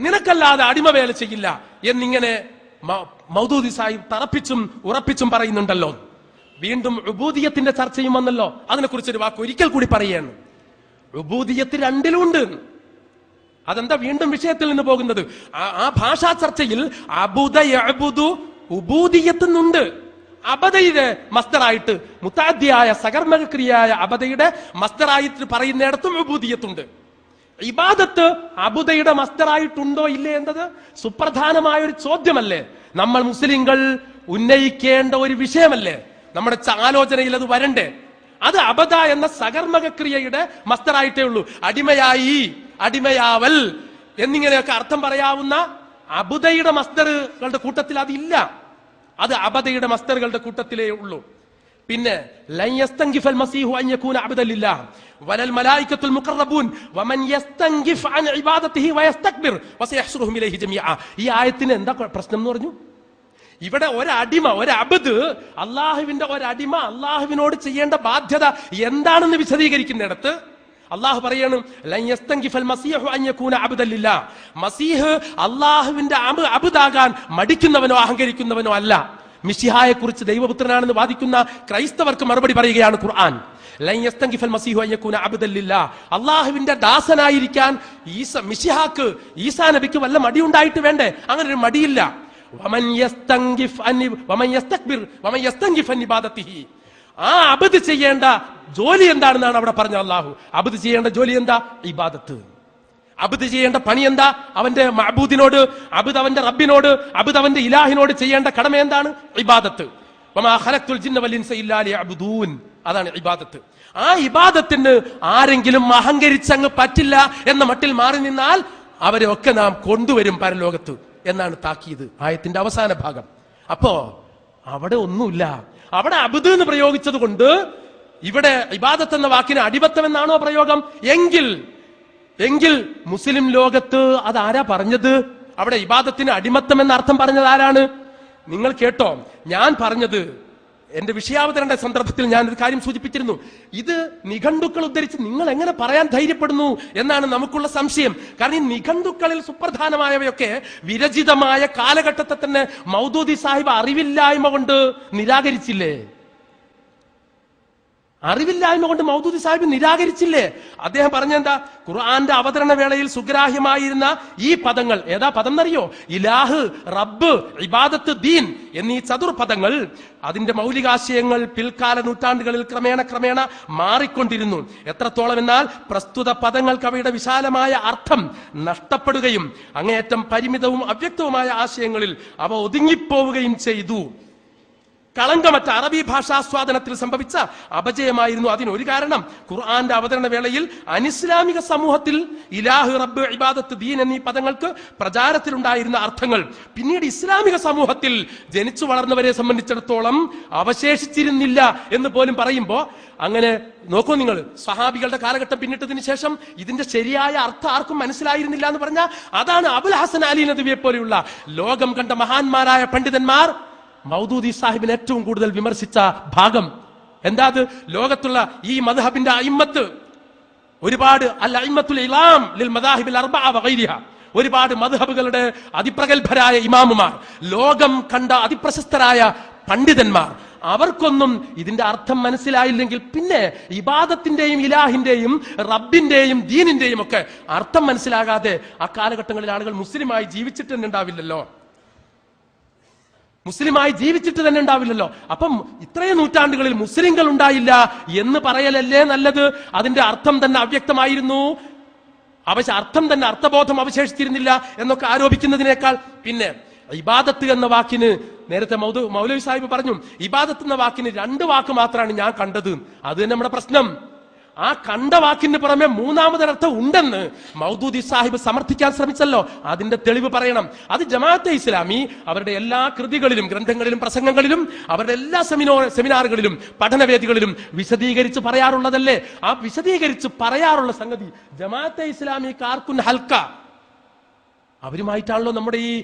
നിനക്കല്ലാതെ അടിമവേല ചെയ്യില്ല എന്നിങ്ങനെ മൗദൂദി സാഹിബ് തറപ്പിച്ചും ഉറപ്പിച്ചും പറയുന്നുണ്ടല്ലോ. വീണ്ടും ഉബൂദിയത്തിന്റെ ചർച്ചയും വന്നല്ലോ. അതിനെക്കുറിച്ചൊരു വാക്ക് ഒരിക്കൽ കൂടി പറയുകയാണ്. ഉബൂദിയത്ത് 2ലുണ്ട്. അതെന്താ വീണ്ടും വിഷയത്തിൽ നിന്ന് പോകുന്നത്? ആ ഭാഷാ ചർച്ചയിൽ അബുദ യഅ്ബുദു ഉബൂദിയത്തുന്നുണ്ട്. അബദയുടെ മസ്ദറായിട്ട് മുത്താദ്ദിയായ സകർമ്മക്രിയയായ അബദയുടെ മസ്ദറായിട്ട് പറയുന്നിടത്തും ഉബൂദിയത്തുണ്ട്. ഇബാദത്ത് അബുദയുടെ മസ്ദറായിട്ടുണ്ടോ ഇല്ലേ എന്നത് സുപ്രധാനമായ ഒരു ചോദ്യമല്ലേ? നമ്മൾ മുസ്ലിങ്ങൾ ഉന്നയിക്കേണ്ട ഒരു വിഷയമല്ലേ? നമ്മുടെ ആലോചനയിൽ അത് വരണ്ടേ? അത് അബദ എന്ന സകർമ്മക്രിയയുടെ മസ്ദറായിട്ടേ ഉള്ളൂ. അടിമയായി, അടിമയാവൽ എന്നിങ്ങനെയൊക്കെ അർത്ഥം പറയാവുന്ന അബുദയുടെ മസ്ദറുകളുടെ കൂട്ടത്തിൽ അതില്ല. അത് അബദയുടെ മസ്ദറുകളുടെ കൂട്ടത്തിലേ ഉള്ളൂ. പിന്നെ ലൻ യസ്തൻകിഫൽ മസീഹു അൻ യകൂന അബ്ദൻ ലില്ലാഹ് വലൽ മലായികത്തുൽ മുഖറബൂൻ വമൻ യസ്തൻകിഫ് അൻ ഇബാദതിഹി വയസ്തക്ബിർ വസയഹ്ശുറുഹും ഇലൈഹി ജമീഅ. ഈ ആയത്തിന് എന്താ പ്രശ്നം എന്ന് പറഞ്ഞു? ഇവിടെ ഒരടിമ, ഒരബ്ദ്, അള്ളാഹുവിന്റെ ഒരടിമ അള്ളാഹുവിനോട് ചെയ്യേണ്ട ബാധ്യത എന്താണെന്ന് വിശദീകരിക്കുന്നിടത്ത് അള്ളാഹു പറയണം ലൻ യസ്തൻകിഫൽ മസീഹു അൻ യകൂന അബ്ദൻ ലില്ലാഹ്. മസീഹ് അള്ളാഹുവിന്റെ അബ്ദാകാൻ മടിക്കുന്നവനോ അഹങ്കരിക്കുന്നവനോ അല്ല. മിശിഹായെ കുറിച്ച് ദൈവപുത്രനാണെന്ന് വാദിക്കുന്ന ക്രൈസ്തവർക്ക് മറുപടി പറയുകയാണ് ഖുർആൻ. ലൻ യസ്തൻകിഫൽ മസീഹു അൻ യകൂന അബ്ദൻ ലില്ലാഹ്. അള്ളാഹുവിന്റെ ദാസനായിരിക്കാൻ മിശിഹാക്ക്, ഈസാ നബിക്ക് വല്ല മടിയുണ്ടായിട്ട് വേണ്ടേ? അങ്ങനെ ഒരു മടിയില്ല. വമൻ യസ്തൻകിഫ് അൻ ഇബാദതിഹി. ആ അബ്ദ് ചെയ്യേണ്ട ജോലി എന്താണെന്നാണ് അവിടെ പറഞ്ഞ അള്ളാഹു. അബ്ദ് ചെയ്യേണ്ട ജോലി എന്താ? ഇബാദത്ത്. അബ്ദ് ചെയ്യേണ്ട പണി എന്താ? അവന്റെ മഅബൂദിനോട്, അബ്ദ് അവന്റെ റബ്ബിനോട്, അബ്ദ് അവന്റെ ഇലാഹിനോട് ചെയ്യേണ്ട കടമ എന്താണ്? ഇബാദത്ത്. വമാ ഖലഖ്തുൽ ജിന്ന വൽ ഇൻസ ഇല്ലാ ലിയഅ്ബുദൂൻ. അതാണ് ഇബാദത്ത്. ആ ഇബാദത്തിന് ആരെങ്കിലും അഹങ്കരിച്ചങ്ങ് പറ്റില്ല എന്ന മട്ടിൽ മാറി നിന്നാൽ അവരെ ഒക്കെ നാം കൊണ്ടുവരും പരലോകത്ത് എന്നാണ് താക്കീത്, ആയത്തിന്റെ അവസാന ഭാഗം. അപ്പോ അവിടെ ഒന്നുമില്ല. അവിടെ അബ്ദ് എന്ന് പ്രയോഗിച്ചത് കൊണ്ട് ഇവിടെ ഇബാദത്ത് എന്ന വാക്കിന് അടിമത്തം എന്നാണോ പ്രയോഗം? എങ്കിൽ മുസ്ലിം ലോകത്ത് അതാരാ പറഞ്ഞത്? അവിടെ ഇബാദത്തിന് അടിമത്തം എന്ന അർത്ഥം പറഞ്ഞത് ആരാണ്? നിങ്ങൾ കേട്ടോ, ഞാൻ പറഞ്ഞത് എന്റെ വിഷയാവതരണ സന്ദർഭത്തിൽ ഞാൻ ഒരു കാര്യം സൂചിപ്പിച്ചിരുന്നു. ഇത് നിഘണ്ടുക്കൾ ഉദ്ധരിച്ച് നിങ്ങൾ എങ്ങനെ പറയാൻ ധൈര്യപ്പെടുന്നു എന്നാണ് നമുക്കുള്ള സംശയം. കാരണം ഈ നിഘണ്ടുക്കളിൽ സുപ്രധാനമായവയൊക്കെ വിരചിതമായ കാലഘട്ടത്തെ തന്നെ മൗദൂദി സാഹിബ് അറിവില്ലായ്മ കൊണ്ട് നിരാകരിച്ചില്ലേ? അറിവില്ലായ്മ കൊണ്ട് മൗദൂദി സാഹിബ് നിരാകരിച്ചില്ലേ? അദ്ദേഹം പറഞ്ഞെന്താ? ഖുർആന്റെ അവതരണ വേളയിൽ സുഗ്രാഹ്യമായിരുന്ന ഈ പദങ്ങൾ, ഏതാ പദം എന്നറിയോ? ഇലാഹ്, റബ്ബ്, ഇബാദത്ത്, ദീൻ എന്നീ ചതുർപദങ്ങൾ, അതിന്റെ മൗലികാശയങ്ങൾ പിൽക്കാല നൂറ്റാണ്ടുകളിൽ ക്രമേണ മാറിക്കൊണ്ടിരുന്നു. എത്രത്തോളം എന്നാൽ പ്രസ്തുത പദങ്ങൾക്ക് അവയുടെ വിശാലമായ അർത്ഥം നഷ്ടപ്പെടുകയും അങ്ങേയറ്റം പരിമിതവും അവ്യക്തവുമായ ആശയങ്ങളിൽ അവ ഒതുങ്ങിപ്പോവുകയും ചെയ്തു. കളങ്കമറ്റ അറബി ഭാഷാസ്വാദനത്തിൽ സംഭവിച്ച അപജയമായിരുന്നു അതിനൊരു കാരണം. ഖുർആന്റെ അവതരണ വേളയിൽ അനിസ്ലാമിക സമൂഹത്തിൽ ഇലാഹ്, റബ്ബ്, ഇബാദത്ത്, ദീൻ എന്നീ പദങ്ങൾക്ക് പ്രചാരത്തിലുണ്ടായിരുന്ന അർത്ഥങ്ങൾ പിന്നീട് ഇസ്ലാമിക സമൂഹത്തിൽ ജനിച്ചു വളർന്നവരെ സംബന്ധിച്ചിടത്തോളം അവശേഷിച്ചിരുന്നില്ല എന്ന് പോലും പറയുമ്പോ, അങ്ങനെ നോക്കൂ നിങ്ങൾ, സഹാബികളുടെ കാലഘട്ടം പിന്നിട്ടതിന് ശേഷം ഇതിന്റെ ശരിയായ അർത്ഥം ആർക്കും മനസ്സിലായിരുന്നില്ല എന്ന് പറഞ്ഞാൽ അതാണ് അബുൽ ഹസൻ അലി നദ്വിയെ പോലെയുള്ള ലോകം കണ്ട മഹാന്മാരായ പണ്ഡിതന്മാർ മൗദൂദി സാഹിബിനെ ഏറ്റവും കൂടുതൽ വിമർശിച്ച ഭാഗം. എന്താ അത്? ലോകത്തുള്ള ഈ മദ്ഹബിന്റെ അയിമ്മത്ത്, ഒരുപാട് അൽ-അയിമ്മത്തുൽ ഇലാം ലിൽ മദാഹിബിൽ അർബഅ വഗൈരിഹ, ഒരുപാട് മദ്ഹബുകളുടെ അതിപ്രഗൽഭരായ ഇമാമുമാർ, ലോകം കണ്ട അതിപ്രശസ്തരായ പണ്ഡിതന്മാർ, അവർക്കൊന്നും ഇതിന്റെ അർത്ഥം മനസ്സിലായില്ലെങ്കിൽ പിന്നെ ഇബാദത്തിന്റെയും ഇലാഹിന്റെയും റബ്ബിന്റെയും ദീനിന്റെയും ഒക്കെ അർത്ഥം മനസ്സിലാകാതെ ആ കാലഘട്ടങ്ങളിൽ ആളുകൾ മുസ്ലിമായി ജീവിച്ചിട്ട് തന്നെ ഉണ്ടാവില്ലല്ലോ. അപ്പം ഇത്രയും നൂറ്റാണ്ടുകളിൽ മുസ്ലിങ്ങൾ ഉണ്ടായില്ല എന്ന് പറയലല്ലേ നല്ലത്? അതിന്റെ അർത്ഥം തന്നെ അവ്യക്തമായിരുന്നു, അർത്ഥം തന്നെ അർത്ഥബോധം അവശേഷിച്ചിരുന്നില്ല എന്നൊക്കെ ആരോപിക്കുന്നതിനേക്കാൾ പിന്നെ ഇബാദത്ത് എന്ന വാക്കിന്, നേരത്തെ മൗലവി സാഹിബ് പറഞ്ഞു, ഇബാദത്ത് എന്ന വാക്കിന് 2 വാക്ക് മാത്രമാണ് ഞാൻ കണ്ടത്. അത് തന്നെ നമ്മുടെ പ്രശ്നം. ആ കണ്ട വാക്കിന് പുറമെ മൂന്നാമതൊരർത്ഥം ഉണ്ടെന്ന് മൗദൂദി സാഹിബ് സമർത്ഥിക്കാൻ ശ്രമിച്ചല്ലോ. അതിന്റെ തെളിവ് പറയണം. അത് ജമാഅത്തെ ഇസ്ലാമി അവരുടെ എല്ലാ കൃതികളിലും, ഗ്രന്ഥങ്ങളിലും, പ്രസംഗങ്ങളിലും, അവരുടെ എല്ലാ സെമിനാറുകളിലും, പഠനവേദികളിലും വിശദീകരിച്ച് പറയാറുള്ളതല്ലേ? ആ വിശദീകരിച്ച് പറയാറുള്ള സംഗതി ജമാഅത്തെ ഇസ്ലാമിക്ക് ആർക്കും ഹൽക്ക, അവരുമായിട്ടാണല്ലോ നമ്മുടെ ഈ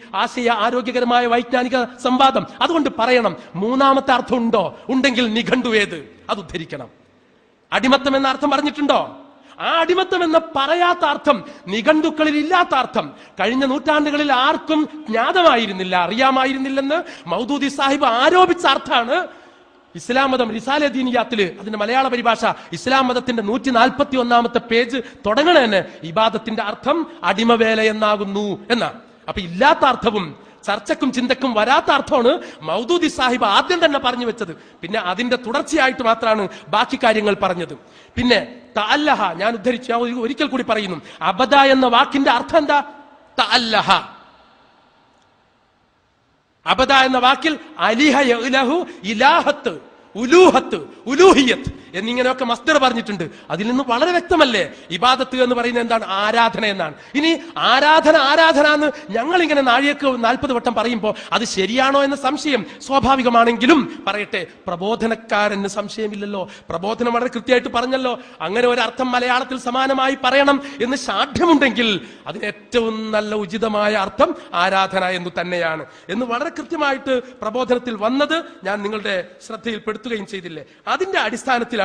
ആരോഗ്യകരമായ വൈജ്ഞാനിക സംവാദം. അതുകൊണ്ട് പറയണം, മൂന്നാമത്തെ അർത്ഥം ഉണ്ടോ? ഉണ്ടെങ്കിൽ നിഘണ്ടുവേത് അത് ഉദ്ധരിക്കണം. അടിമത്തം എന്ന അർത്ഥം പറഞ്ഞിട്ടുണ്ടോ? ആ അടിമത്തം എന്ന പറയാത്ത അർത്ഥം, നിഘണ്ടുക്കളിൽ ഇല്ലാത്ത അർത്ഥം കഴിഞ്ഞ നൂറ്റാണ്ടുകളിൽ ആർക്കും ജ്ഞാതമായിരുന്നില്ല, അറിയാമായിരുന്നില്ലെന്ന് മൗദൂദി സാഹിബ് ആരോപിച്ച അർത്ഥമാണ് ഇസ്ലാം മതം റിസാല ദീനിയാത്തില്, അതിന്റെ മലയാള പരിഭാഷ ഇസ്ലാം മതത്തിന്റെ 141-ാമത്തെ പേജ് തുടങ്ങണ തന്നെ ഇബാദത്തിന്റെ അർത്ഥം അടിമവേല എന്നാകുന്നു എന്നാ. അപ്പൊ ഇല്ലാത്ത അർത്ഥവും ചർച്ചക്കും ചിന്തക്കും വരാത്ത അർത്ഥമാണ് മൗദൂദി സാഹിബ് ആദ്യം തന്നെ പറഞ്ഞു വെച്ചത്. പിന്നെ അതിന്റെ തുടർച്ചയായിട്ട് മാത്രമാണ് ബാക്കി കാര്യങ്ങൾ പറഞ്ഞത്. പിന്നെ തഅല്ലഹ ഞാൻ ഉദ്ധരിച്ചു, ഒരിക്കൽ കൂടി പറയുന്നു. അബദ എന്ന വാക്കിന്റെ അർത്ഥം എന്താ? തഅല്ലഹ. അബദ എന്ന വാക്കിൽ അലിഹ യഅ്ലഹു ഇലാഹത്ത്, ഉലൂഹത്ത്, ഉലൂഹിയത്ത് എന്നിങ്ങനെയൊക്കെ മസ്ദർ പറഞ്ഞിട്ടുണ്ട്. അതിൽ നിന്ന് വളരെ വ്യക്തമല്ലേ ഇബാദത്ത് എന്ന് പറയുന്നത് എന്താണ്? ആരാധന എന്നാണ്. ഇനി ആരാധന ആരാധന എന്ന് ഞങ്ങൾ ഇങ്ങനെ നാഴികക്ക് 40 വട്ടം പറയുമ്പോൾ അത് ശരിയാണോ എന്ന സംശയം സ്വാഭാവികമാണെങ്കിലും പറയട്ടെ, പ്രബോധനക്കാരന് സംശയമില്ലല്ലോ. പ്രബോധനം വളരെ കൃത്യമായിട്ട് പറഞ്ഞല്ലോ. അങ്ങനെ ഒരർത്ഥം മലയാളത്തിൽ സമാനമായി പറയണം എന്ന് സാധ്യമുണ്ടെങ്കിൽ അതിന് ഏറ്റവും നല്ല ഉചിതമായ അർത്ഥം ആരാധന എന്ന് തന്നെയാണ് എന്ന് വളരെ കൃത്യമായിട്ട് പ്രബോധനത്തിൽ വന്നത് ഞാൻ നിങ്ങളുടെ ശ്രദ്ധയിൽപ്പെടുത്തുകയും ചെയ്തില്ലേ. അതിന്റെ അടിസ്ഥാനത്തിലാണ്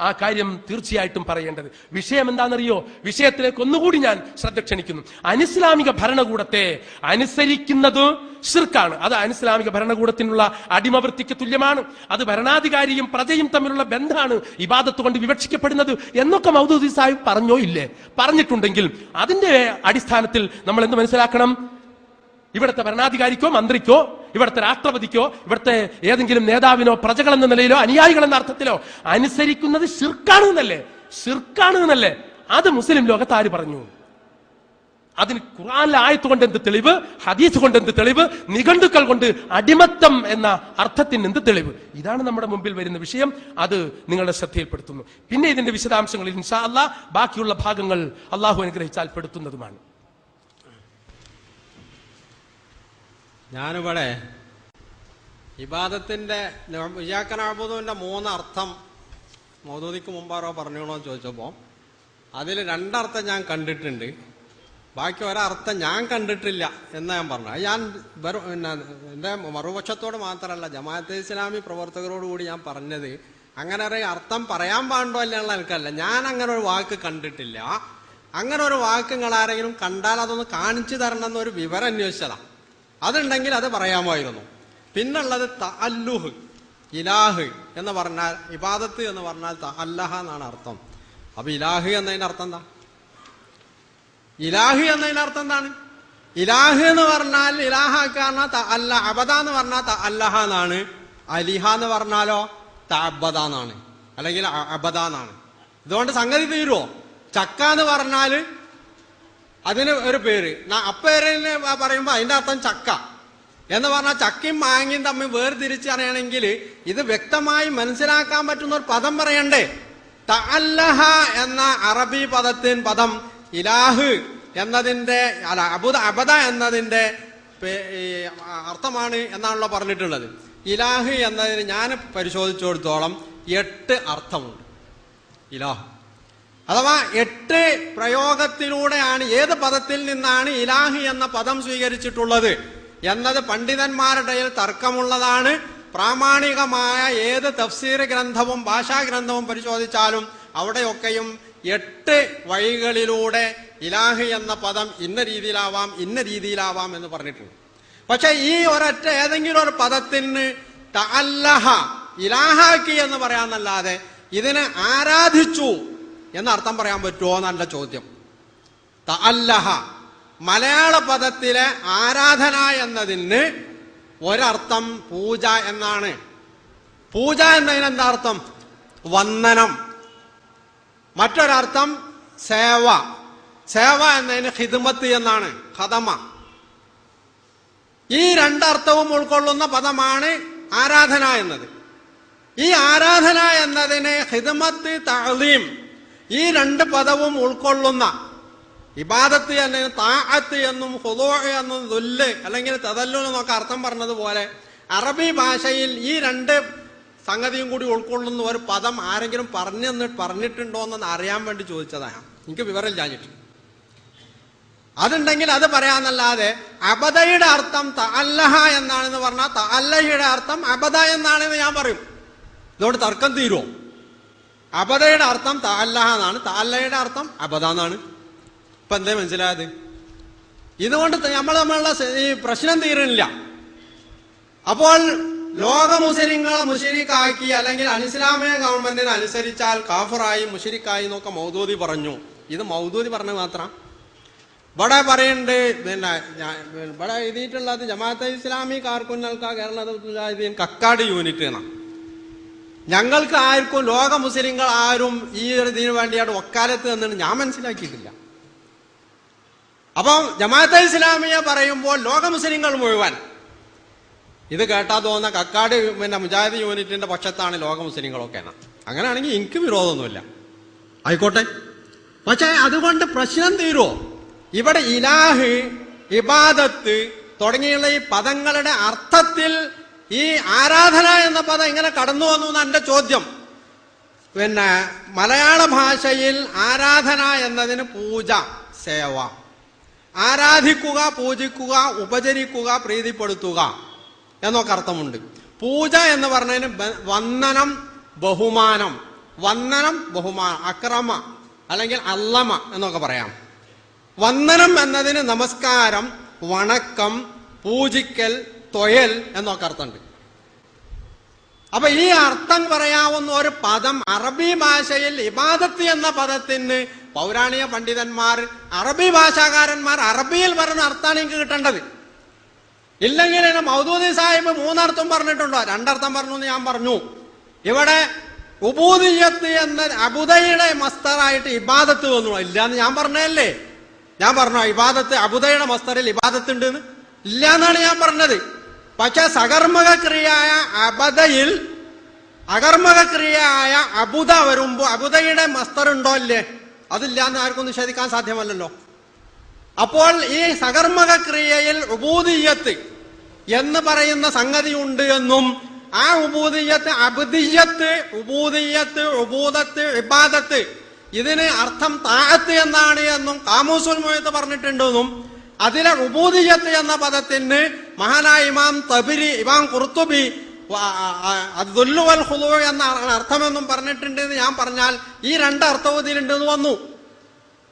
ആ കാര്യം തീർച്ചയായിട്ടും പറയേണ്ടത്. വിഷയം എന്താണെന്നറിയോ? വിഷയത്തിലേക്ക് ഒന്നുകൂടി ഞാൻ ശ്രദ്ധ ക്ഷണിക്കുന്നു. അനിസ്ലാമിക ഭരണകൂടത്തെ അനുസരിക്കുന്നത് ശിർക്കാണ്. അത് അനിസ്ലാമിക ഭരണകൂടത്തിനുള്ള അടിമവൃത്തിക്ക് തുല്യമാണ്. അത് ഭരണാധികാരിയും പ്രജയും തമ്മിലുള്ള ബന്ധമാണ് ഇബാദത്ത് കൊണ്ട് വിവക്ഷിക്കപ്പെടുന്നത് എന്നൊക്കെ മൗദൂദി സാഹിബ് പറഞ്ഞോ ഇല്ലേ? പറഞ്ഞിട്ടുണ്ടെങ്കിൽ അതിന്റെ അടിസ്ഥാനത്തിൽ നമ്മൾ എന്ത് മനസ്സിലാക്കണം? ഇവിടുത്തെ ഭരണാധികാരിക്കോ മന്ത്രിക്കോ ഇവിടുത്തെ രാഷ്ട്രപതിക്കോ ഇവിടുത്തെ ഏതെങ്കിലും നേതാവിനോ പ്രജകൾ എന്ന നിലയിലോ അനുയായികൾ എന്ന അർത്ഥത്തിലോ അനുസരിക്കുന്നത് ശിർക്കാണ് എന്നല്ലേ? ശിർക്കാണ് എന്നല്ലേ? അത് മുസ്ലിം ലോകത്ത് ആര് പറഞ്ഞു? അതിന് ഖുർആനിലെ ആയത്ത് കൊണ്ട് എന്ത് തെളിവ്? ഹദീസ് കൊണ്ട് എന്ത് തെളിവ്? നിഘണ്ടുക്കൾ കൊണ്ട് അടിമത്തം എന്ന അർത്ഥത്തിന് എന്ത് തെളിവ്? ഇതാണ് നമ്മുടെ മുമ്പിൽ വരുന്ന വിഷയം. അത് നിങ്ങളുടെ ശ്രദ്ധയിൽപ്പെടുത്തുന്നു. പിന്നെ ഇതിന്റെ വിശദാംശങ്ങളിൽ ഇൻഷാ അല്ലാഹ് ബാക്കിയുള്ള ഭാഗങ്ങൾ അള്ളാഹു അനുഗ്രഹിച്ചാൽ പെടുത്തുന്നതുമാണ്. ഞാനിവിടെ ഇബാദത്തിന്റെ ഇയ്യാക്കനഅ്ബുദുവിന്റെ 3 അർത്ഥം മൗദൂദിക്ക് മുമ്പാറോ പറഞ്ഞോളൂ എന്ന് ചോദിച്ചപ്പോൾ അതിൽ 2 അർത്ഥം ഞാൻ കണ്ടിട്ടുണ്ട്, ബാക്കി ഒരർത്ഥം ഞാൻ കണ്ടിട്ടില്ല എന്ന് ഞാൻ പറഞ്ഞു. അത് ഞാൻ പിന്നെ എൻ്റെ മറുപക്ഷത്തോട് മാത്രമല്ല ജമാഅത്തെ ഇസ്ലാമി പ്രവർത്തകരോടുകൂടി ഞാൻ പറഞ്ഞത് അങ്ങനെ ഒരു അർത്ഥം പറയാൻ പാടുണ്ടോ അല്ല എനിക്കല്ല. ഞാൻ അങ്ങനെ ഒരു വാക്ക് കണ്ടിട്ടില്ല. അങ്ങനെ ഒരു വാക്ക് നിങ്ങൾ ആരെങ്കിലും കണ്ടാൽ അതൊന്ന് കാണിച്ചു തരണം എന്നൊരു വിവരം അന്വേഷിച്ചതാണ്. അതുണ്ടെങ്കിൽ അത് പറയാമായിരുന്നു. പിന്നുള്ളത് തഅല്ലുഹ്, ഇലാഹ് എന്ന് പറഞ്ഞാൽ ഇബാദത്ത് എന്ന് പറഞ്ഞാൽ തഅല്ലഹ എന്നാണ് അർത്ഥം. അപ്പൊ ഇലാഹ് എന്നതിന്റെ അർത്ഥം എന്താ? ഇലാഹ് എന്നതിന്റെ അർത്ഥം എന്താണ്? ഇലാഹ് എന്ന് പറഞ്ഞാൽ ഇലാഹാക്കാന്ന തഅല്ല, അബദ എന്ന് പറഞ്ഞാൽ തഅല്ലഹ എന്നാണ്. അലിഹ എന്ന് പറഞ്ഞാലോ തഅബ്ബദ എന്നാണ്, അല്ലെങ്കിൽ അബദ എന്നാണ്. ഇതുകൊണ്ട് സംഗതി തീരുവോ? ചക്ക എന്ന് പറഞ്ഞാല് അതിന് ഒരു പേര്, അപ്പേരിനെ പറയുമ്പോ അതിന്റെ അർത്ഥം ചക്ക എന്ന് പറഞ്ഞാൽ ചക്കയും മാങ്ങയും തമ്മിൽ വേർതിരിച്ചറിയണമെങ്കിൽ ഇത് വ്യക്തമായി മനസ്സിലാക്കാൻ പറ്റുന്ന ഒരു പദം പറയണ്ടേ? തഅല്ലഹ എന്ന അറബി പദം ഇലാഹ് എന്നതിന്റെ അല്ല അബദ എന്നതിന്റെ അർത്ഥമാണ് എന്നാണല്ലോ പറഞ്ഞിട്ടുള്ളത്. ഇലാഹ് എന്നതിന് ഞാൻ പരിശോധിച്ചിടത്തോളം 8 അർത്ഥമുണ്ട് ഇലാഹ്. അഥവാ 8 പ്രയോഗത്തിലൂടെയാണ്, ഏത് പദത്തിൽ നിന്നാണ് ഇലാഹി എന്ന പദം സ്വീകരിച്ചിട്ടുള്ളത് എന്നത് പണ്ഡിതന്മാരുടെ തർക്കമുള്ളതാണ്. പ്രാമാണികമായ ഏത് തഫ്സീർ ഗ്രന്ഥവും ഭാഷാ ഗ്രന്ഥവും പരിശോധിച്ചാലും അവിടെയൊക്കെയും 8 വഴികളിലൂടെ ഇലാഹി എന്ന പദം ഇന്ന രീതിയിലാവാം എന്ന് പറഞ്ഞിട്ടുണ്ട്. പക്ഷെ ഈ ഒരൊറ്റ ഏതെങ്കിലും ഒരു പദത്തിന് തഅല്ലഹ ഇലാഹാക്കി എന്ന് പറയാന്നല്ലാതെ ഇതിനെ ആരാധിച്ചു എന്നർത്ഥം പറയാൻ പറ്റുമോ എന്നല്ല ചോദ്യം. തഅല്ലഹ മലയാള പദത്തിലെ ആരാധന എന്നതിന് ഒരർത്ഥം പൂജ എന്നാണ്. പൂജ എന്നതിന് എന്താ അർത്ഥം? വന്ദനം. മറ്റൊരർത്ഥം സേവ. സേവ എന്നതിന് ഖിദ്മത്ത് എന്നാണ്, ഖദമ. ഈ 2 അർത്ഥവും ഉൾക്കൊള്ളുന്ന പദമാണ് ആരാധന എന്നത്. ഈ ആരാധന എന്നതിന് ഖിദ്മത്ത്, തഅ്ലീം ഈ 2 പദവും ഉൾക്കൊള്ളുന്ന ഇബാദത്ത് എന്നതിന് താഅത്ത് എന്നും ഖുദൂഅ് എന്നും ദുല്ല് അല്ലെങ്കിൽ തദല്ലുൽ എന്നൊക്കെ അർത്ഥം പറഞ്ഞതുപോലെ അറബി ഭാഷയിൽ ഈ 2 സംഗതിയും കൂടി ഉൾക്കൊള്ളുന്ന ഒരു പദം ആരെങ്കിലും പറഞ്ഞിട്ടുണ്ടോ എന്ന് അറിയാൻ വേണ്ടി ചോദിച്ചതാണ്. എനിക്ക് വിവരം ചാഞ്ഞിട്ട് അതുണ്ടെങ്കിൽ അത് പറയാന്നല്ലാതെ അബദയുടെ അർത്ഥം തഅല്ലഹ എന്നാണെന്ന് പറഞ്ഞാൽ തഅല്ലഹയുടെ അർത്ഥം അബദ എന്നാണെന്ന് ഞാൻ പറയും. ഇതുകൊണ്ട് തർക്കം തീരുമോ? അബദയുടെ അർത്ഥം തഅല്ലഹ എന്നാണ്, തഅല്ലയുടെ അർത്ഥം അബദ എന്നാണ്. ഇപ്പൊ എന്തേ മനസ്സിലായത്? ഇതുകൊണ്ട് നമ്മൾ തമ്മിലുള്ള ഈ പ്രശ്നം തീരുന്നില്ല. അപ്പോൾ ലോക മുസ്ലിങ്ങളെ മുശ്രിക്കാക്കി അല്ലെങ്കിൽ അനിസ്ലാമിക ഗവൺമെന്റിനെ അനുസരിച്ചാൽ കാഫിറായി മുശ്രിക്കായി എന്നൊക്കെ മൗദൂദി പറഞ്ഞു. ഇത് മൗദൂദി പറഞ്ഞത് മാത്രം. ഇവിടെ പറയുന്നുണ്ട്, പിന്നെ ഇവിടെ എഴുതിയിട്ടുള്ളത് ജമാഅത്തെ ഇസ്ലാമി കാർക്കുന്നൽക്ക കേരള മുജാഹിദീൻ കക്കാട് യൂണിറ്റ് എന്നാണ്. ഞങ്ങൾക്ക് ആർക്കും ലോക മുസ്ലിങ്ങൾ ആരും ഈ ഒരു ഇതിനു വേണ്ടിയാണ് വക്കാലത്ത് എന്ന് ഞാൻ മനസ്സിലാക്കിയിട്ടില്ല. അപ്പം ജമാഅത്തെ ഇസ്ലാമിയെ പറയുമ്പോൾ ലോക മുസ്ലിങ്ങൾ മുഴുവൻ ഇത് കേട്ടാ തോന്നുന്ന കക്കാട് പിന്നെ മുജാഹിദ് യൂണിറ്റിന്റെ പക്ഷത്താണ് ലോക മുസ്ലിങ്ങളൊക്കെ. അങ്ങനെയാണെങ്കിൽ എനിക്ക് വിരോധമൊന്നുമില്ല, ആയിക്കോട്ടെ. പക്ഷെ അതുകൊണ്ട് പ്രശ്നം തീരുമോ? ഇവിടെ ഇലാഹ്, ഇബാദത്ത് തുടങ്ങിയുള്ള ഈ പദങ്ങളുടെ അർത്ഥത്തിൽ ഈ ആരാധന എന്ന പദം എങ്ങനെ കടന്നു വന്നു എന്നാണ് എന്റെ ചോദ്യം. പിന്നെ മലയാള ഭാഷയിൽ ആരാധന എന്നതിന് പൂജ, സേവ, ആരാധിക്കുക, പൂജിക്കുക, ഉപചരിക്കുക, പ്രീതിപ്പെടുത്തുക എന്നൊക്കെ അർത്ഥമുണ്ട്. പൂജ എന്ന് പറഞ്ഞതിന് വന്ദനം, ബഹുമാനം, വന്ദനം, ബഹുമാനം, അക്രമ അല്ലെങ്കിൽ അല്ലമ എന്നൊക്കെ പറയാം. വന്ദനം എന്നതിന് നമസ്കാരം, വണക്കം, പൂജിക്കൽ, തൊയൽ എന്നൊക്കെ അർത്ഥമുണ്ട്. അപ്പൊ ഈ അർത്ഥം പറയാവുന്ന ഒരു പദം അറബി ഭാഷയിൽ ഇബാദത്ത് എന്ന പദത്തിന് പൗരാണിക പണ്ഡിതന്മാർ, അറബി ഭാഷാകാരന്മാർ അറബിയിൽ പറഞ്ഞ അർത്ഥമാണ് എനിക്ക് കിട്ടേണ്ടത്. ഇല്ലെങ്കിൽ മൗദൂദി സാഹിബ് മൂന്നർത്ഥം പറഞ്ഞിട്ടുണ്ടോ? രണ്ടർത്ഥം പറഞ്ഞു എന്ന് ഞാൻ പറഞ്ഞു. ഇവിടെ ഉബൂദിയ്യത്ത് എന്ന അബുദയുടെ മസ്തറായിട്ട് ഇബാദത്ത് വന്നു ഇല്ലാന്ന് ഞാൻ പറഞ്ഞതല്ലേ? ഞാൻ പറഞ്ഞു ഇബാദത്ത് അബുദയുടെ മസ്തറിൽ ഇബാദത്ത് ഉണ്ട് എന്ന് ഇല്ല എന്നാണ് ഞാൻ പറഞ്ഞത്. പക്ഷെ സകർമ്മക ക്രിയയായ അബദയിൽ അകർമ്മക ക്രിയയായ അബുദ വരുമ്പോ അബുദയുടെ മസ്തർ ഉണ്ടോ അല്ലേ? അതില്ല എന്ന് ആർക്കും നിഷേധിക്കാൻ സാധ്യമല്ലല്ലോ. അപ്പോൾ ഈ സകർമ്മക ക്രിയയിൽ ഉബൂദിയ്യത്ത് എന്ന് പറയുന്ന സംഗതി ഉണ്ട് എന്നും ആ ഉബൂദിയ്യത്ത് അബ്ദിയ്യത്ത്, ഉബൂദിയ്യത്ത്, ഉബൂദത്ത്, ഇബാദത്ത് ഇതിന് അർത്ഥം താഅത്ത് എന്നാണ് എന്നും കാമൂസുൽ മുഅത്ത് പറഞ്ഞിട്ടുണ്ടെന്നും അതിലെ ഉബൂദിയ്യത്ത് എന്ന പദത്തിന് മഹാനായ ഇമാം തബരി, ഇമാം ഖുർത്തുബി ദുല്ലു വൽ ഖുദൂ എന്ന അർത്ഥമെന്നും പറഞ്ഞിട്ടുണ്ട് എന്ന് ഞാൻ പറഞ്ഞാൽ ഈ രണ്ട് അർത്ഥവും ഇതിലുണ്ടെന്ന് വന്നു.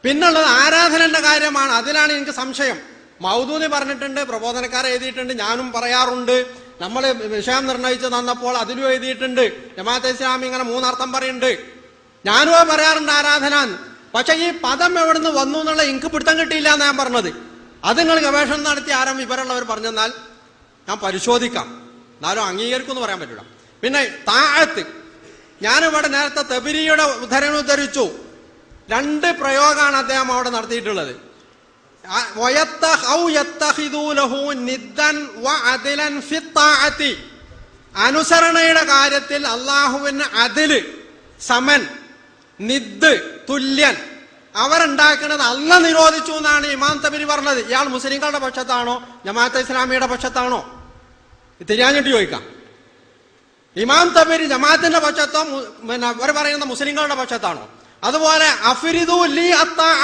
പിന്നുള്ളത് ആരാധനന്റെ കാര്യമാണ്. അതിലാണ് എനിക്ക് സംശയം. മൗദൂദി പറഞ്ഞിട്ടുണ്ട്, പ്രബോധനക്കാരെ എഴുതിയിട്ടുണ്ട്, ഞാനും പറയാറുണ്ട്. നമ്മൾ വിഷയം നിർണയിച്ച് തന്നപ്പോൾ അതിലും എഴുതിയിട്ടുണ്ട്. ജമാഅത്തെ ഇസ്ലാമി ഇങ്ങനെ മൂന്നർത്ഥം പറയുന്നുണ്ട്. ഞാനും പറയാറുണ്ട് ആരാധന. പക്ഷെ ഈ പദം എവിടുന്ന് വന്നു എന്നുള്ള എനിക്ക് പിടുത്തം കിട്ടിയില്ല എന്ന് ഞാൻ പറഞ്ഞത്. അത് നിങ്ങൾ ഗവേഷണം നടത്തി ആരും വിവരമുള്ളവർ പറഞ്ഞെന്നാൽ ഞാൻ പരിശോധിക്കാം. എന്നാലും അംഗീകരിക്കുമെന്ന് പറയാൻ പറ്റില്ല. പിന്നെ താഅത്ത്, ഞാനിവിടെ നേരത്തെ തബരിയുടെ ഉദ്ധരണം ഉദ്ധരിച്ചു. രണ്ട് പ്രയോഗമാണ് അദ്ദേഹം അവിടെ നടത്തിയിട്ടുള്ളത്. അനുസരണയുടെ കാര്യത്തിൽ അള്ളാഹുവിന് അതില്, സമൻ, നിദ്, തുല്യൻ അവരുണ്ടാക്കുന്നത് അല്ല നിരോധിച്ചു എന്നാണ് ഇമാം തബരി പറഞ്ഞത്. ഇയാൾ മുസ്ലിങ്ങളുടെ പക്ഷത്താണോ ജമാഅത്തെ ഇസ്ലാമിയുടെ പക്ഷത്താണോ? തിരിയാഞ്ഞിട്ട് ചോദിക്കാം. ഇമാം തബരി ജമാഅത്തിന്റെ പക്ഷത്തോ പിന്നെ അവർ പറയുന്ന മുസ്ലിങ്ങളുടെ പക്ഷത്താണോ? അതുപോലെ അഫ്രിദു ലി അത്താഅ,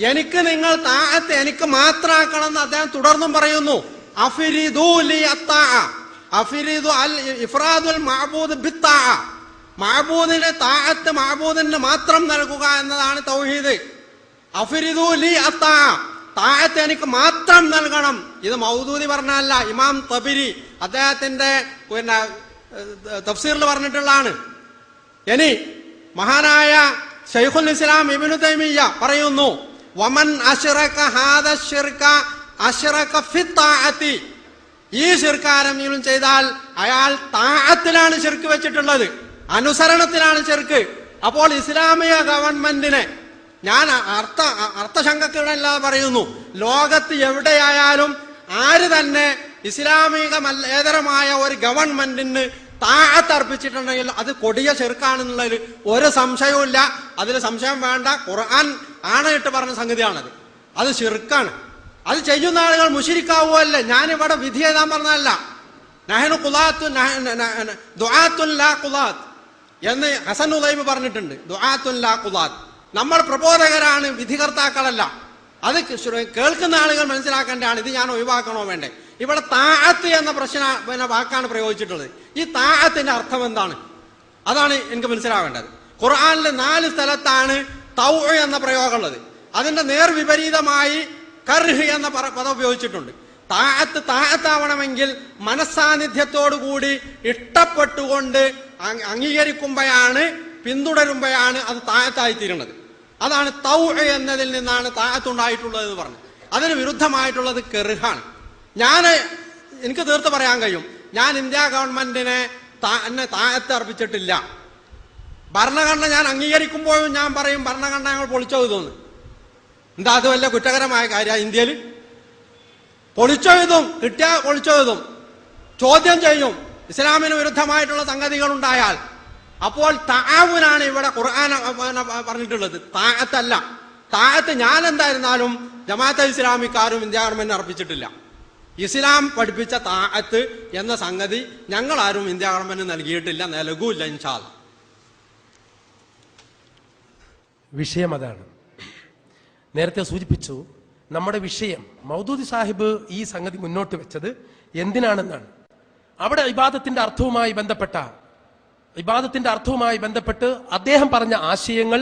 എനിക്ക് നിങ്ങൾ താഅത്ത് എനിക്ക് മാത്രമാക്കണം എന്ന് അദ്ദേഹം തുടർന്നും പറയുന്നു. അഫ്രിദു ലി അത്താഅ, അഫ്രിദു അൽ ഇഫ്രാദുൽ മഅബൂദ് ബിത്താഅ, മഅബൂദിന്റെ താഅത്ത് മഅബൂദിന് മാത്രം നൽകുക എന്നതാണ് തൗഹീദ്. അഫ്രിദു ലി അത്താഅ, താഅത്ത് എനിക്ക് മാത്രം നൽകണം. ഇത് മൗദൂദി പറഞ്ഞല്ല, ഇമാം തബരി അദ്ദേഹത്തിന്റെ പിന്നെ തഫ്സീറിൽ പറഞ്ഞിട്ടുള്ളതാണ്. ഇനി മഹാനായ ശൈഖുൽ ഇസ്ലാം ഇബ്നു തൈമിയ്യ പറയുന്നു, വമൻ അശ്റക ഹാദ ശിർക അശ്റക ഫി താഅത്തി, ഈ ശിർക്ക് ആരെങ്കിലും ചെയ്താൽ അയാൾ താഅത്തിലാണ് ശിർക്ക് വെച്ചിട്ടുള്ളത്, അനുസരണത്തിലാണ് ശിർക്ക്. അപ്പോൾ ഇസ്ലാമിക ഗവൺമെന്റിനെ ഞാൻ അർത്ഥശങ്കക്കിടല്ലാതെ പറയുന്നു, ലോകത്ത് എവിടെയായാലും ആര് തന്നെ ഇസ്ലാമികമല്ലേതരമായ ഒരു ഗവൺമെന്റിന് താഅത്ത് അർപ്പിച്ചിട്ടുണ്ടെങ്കിൽ അത് കൊടിയ ശിർക്കാണെന്നുള്ളതിൽ ഒരു സംശയവുമില്ല. അതിൽ സംശയം വേണ്ട. ഖുർആൻ ആണയിട്ട് പറഞ്ഞ സംഗതിയാണത്. അത് ശിർക്കാണ്. അത് ചെയ്യുന്ന ആളുകൾ മുശ്രിക്കാവുമല്ലേ? ഞാനിവിടെ വിധി എഴുതാൻ പറഞ്ഞതല്ല. നഹ്നു ഖുലാത്തു ദുആത്തുൻ ലാ ഖുലാത്ത് എന്ന് ഹസൻ ഉദൈബ് പറഞ്ഞിട്ടുണ്ട്. ദുആത്തുൻ ലാ ഖുലാത്ത്, നമ്മൾ പ്രബോധകരാണ്, വിധികർത്താക്കളല്ല. അത് കേൾക്കുന്ന ആളുകൾ മനസ്സിലാക്കേണ്ടതാണ്. ഇത് ഞാൻ ഒഴിവാക്കണോ വേണ്ടേ? ഇവിടെ താഅത്ത് എന്ന പിന്നെ വാക്കാണ് പ്രയോഗിച്ചിട്ടുള്ളത്. ഈ താഅത്തിന്റെ അർത്ഥം എന്താണ്? അതാണ് എനിക്ക് മനസ്സിലാവേണ്ടത്. ഖുർആനിലെ 4 സ്ഥലത്താണ് തൗ എന്ന പ്രയോഗം ഉള്ളത്. അതിന്റെ നേർവിപരീതമായി കർഹ് എന്ന പദം ഉപയോഗിച്ചിട്ടുണ്ട്. താഅത്താവണമെങ്കിൽ മനസ്സാന്നിധ്യത്തോടുകൂടി ഇഷ്ടപ്പെട്ടുകൊണ്ട് അംഗീകരിക്കുമ്പോഴാണ്, പിന്തുടരുമ്പോഴാണ് അത് താഅത്തായിത്തീരുന്നത്. അതാണ് തൗ എന്നതിൽ നിന്നാണ് താഅത്തുണ്ടായിട്ടുള്ളത് എന്ന് പറഞ്ഞു. അതിന് വിരുദ്ധമായിട്ടുള്ളത് കെർഹാണ്. എനിക്ക് തീർത്ത് പറയാൻ കഴിയും, ഞാൻ ഇന്ത്യ ഗവൺമെന്റിനെ എന്നെ താഴത്ത് അർപ്പിച്ചിട്ടില്ല. ഭരണഘടന ഞാൻ അംഗീകരിക്കുമ്പോഴും ഞാൻ പറയും ഭരണഘടന ഞങ്ങൾ പൊളിച്ചെഴുതുന്നു. എന്താ അത് വല്ല കുറ്റകരമായ കാര്യമാണ്? ഇന്ത്യയിൽ പൊളിച്ചെഴുതും, കിട്ടിയ പൊളിച്ചെഴുതും, ചോദ്യം ചെയ്യും. ഇസ്ലാമിന് വിരുദ്ധമായിട്ടുള്ള സംഗതികൾ ഉണ്ടായാൽ അപ്പോൾ തആവുനാണ് ഇവിടെ ഖുർആൻ പറഞ്ഞിട്ടുള്ളത്, താഅത്തല്ല. താഅത്ത് ഞാൻ എന്തായിരുന്നാലും ജമാഅത്തെ ഇസ്ലാമിക്കാരും ഇന്ത്യ ഗവൺമെന്റിന് അർപ്പിച്ചിട്ടില്ല. ഇസ്ലാം പഠിപ്പിച്ച താഅത്ത് എന്ന സംഗതി ഞങ്ങളാരും ഇന്ത്യ ഗവൺമെന്റ് നൽകിയിട്ടില്ല, നൽകൂല്ല ഇൻഷാ അല്ലാഹ്. വിഷയം അതാണ്. നേരത്തെ സൂചിപ്പിച്ചു, നമ്മുടെ വിഷയം മൗദൂദി സാഹിബ് ഈ സംഗതി മുന്നോട്ട് വെച്ചത് എന്തിനാണെന്നാണ്. അവിടെ ഇബാദത്തിന്റെ അർത്ഥവുമായി ബന്ധപ്പെട്ട് അദ്ദേഹം പറഞ്ഞ ആശയങ്ങൾ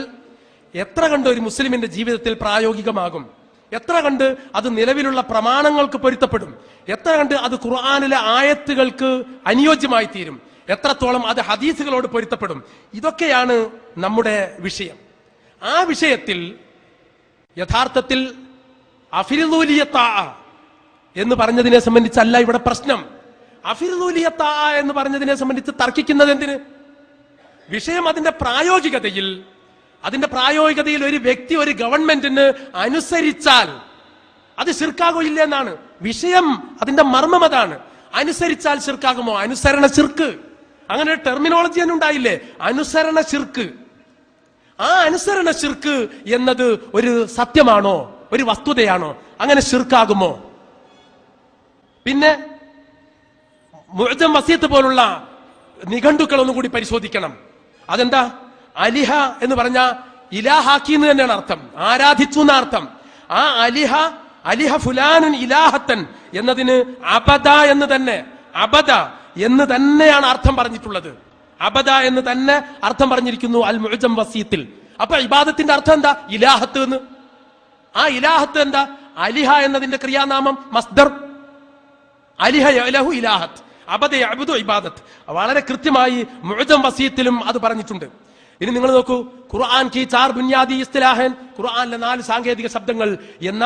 എത്ര കണ്ട് ഒരു മുസ്ലിമിന്റെ ജീവിതത്തിൽ പ്രായോഗികമാകും, എത്ര കണ്ട് അത് നിലവിലുള്ള പ്രമാണങ്ങൾക്ക് പൊരുത്തപ്പെടും, എത്ര കണ്ട് അത് ഖുർആനിലെ ആയത്തുകൾക്ക് അനുയോജ്യമായി തീരും, എത്രത്തോളം അത് ഹദീസുകളോട് പൊരുത്തപ്പെടും, ഇതൊക്കെയാണ് നമ്മുടെ വിഷയം. ആ വിഷയത്തിൽ യഥാർത്ഥത്തിൽ അഫിറുലിയത്താ എന്ന് പറഞ്ഞതിനെ സംബന്ധിച്ചല്ല ഇവിടെ പ്രശ്നം. അഫിറുലിയത്താ എന്ന് പറഞ്ഞതിനെ സംബന്ധിച്ച് തർക്കിക്കുന്നത് എന്തിന്? വിഷയം അതിന്റെ പ്രായോഗികതയിൽ ഒരു വ്യക്തി ഒരു ഗവൺമെന്റിന് അനുസരിച്ചാൽ അത് ശിർക്കാകില്ല എന്നാണ് വിഷയം. അതിന്റെ മർമ്മം അതാണ്. അനുസരിച്ചാൽ ശിർക്കാകുമോ? അനുസരണ ശിർക്ക്, അങ്ങനെ ഒരു ടെർമിനോളജി തന്നെ ഉണ്ടായില്ലേ, അനുസരണ ശിർക്ക്. ആ അനുസരണ ശിർക്ക് എന്നത് ഒരു സത്യമാണോ, ഒരു വസ്തുതയാണോ? അങ്ങനെ ശിർക്കാകുമോ? പിന്നെ മുഅ്ജം വസിയത്ത് പോലുള്ള നിഘണ്ടുക്കൾ ഒന്നുകൂടി പരിശോധിക്കണം. അതെന്താ? അലിഹ എന്ന് പറഞ്ഞ ഇലാഹാക്കി എന്ന് തന്നെയാണ് അർത്ഥം, ആരാധിച്ചു എന്ന അർത്ഥം. ആ അലിഹ ഫുലാനുൻ ഇലാഹത്തൻ എന്നതിന് അബദ എന്ന് തന്നെയാണ് അർത്ഥം പറഞ്ഞിട്ടുള്ളത്. അബദ എന്ന് തന്നെ അർത്ഥം പറഞ്ഞിരിക്കുന്നു അൽ മുഅ്ജം വസീത്തിൽ. അപ്പൊ ഇബാദത്തിന്റെ അർത്ഥം എന്താ? ഇലാഹത്ത് എന്ന്. ആ ഇലാഹത്ത് എന്താ? അലിഹ എന്നതിന്റെ ക്രിയാനാമം മസ്ദർ. അലിഹ യഅലഹു ഇലാഹത്ത്, അബദ യഅബുദു ഇബാദത്ത്. വളരെ കൃത്യമായി മുഅ്ജം വസീത്തിലും അത് പറഞ്ഞിട്ടുണ്ട്. ഇനി നിങ്ങൾ നോക്കൂ, ഖുർആൻ കി 4 ബുനിയാദി ഇസ്തിലാഹൻ, ഖുർആനിലെ 4 സാങ്കേതിക ശബ്ദങ്ങൾ എന്ന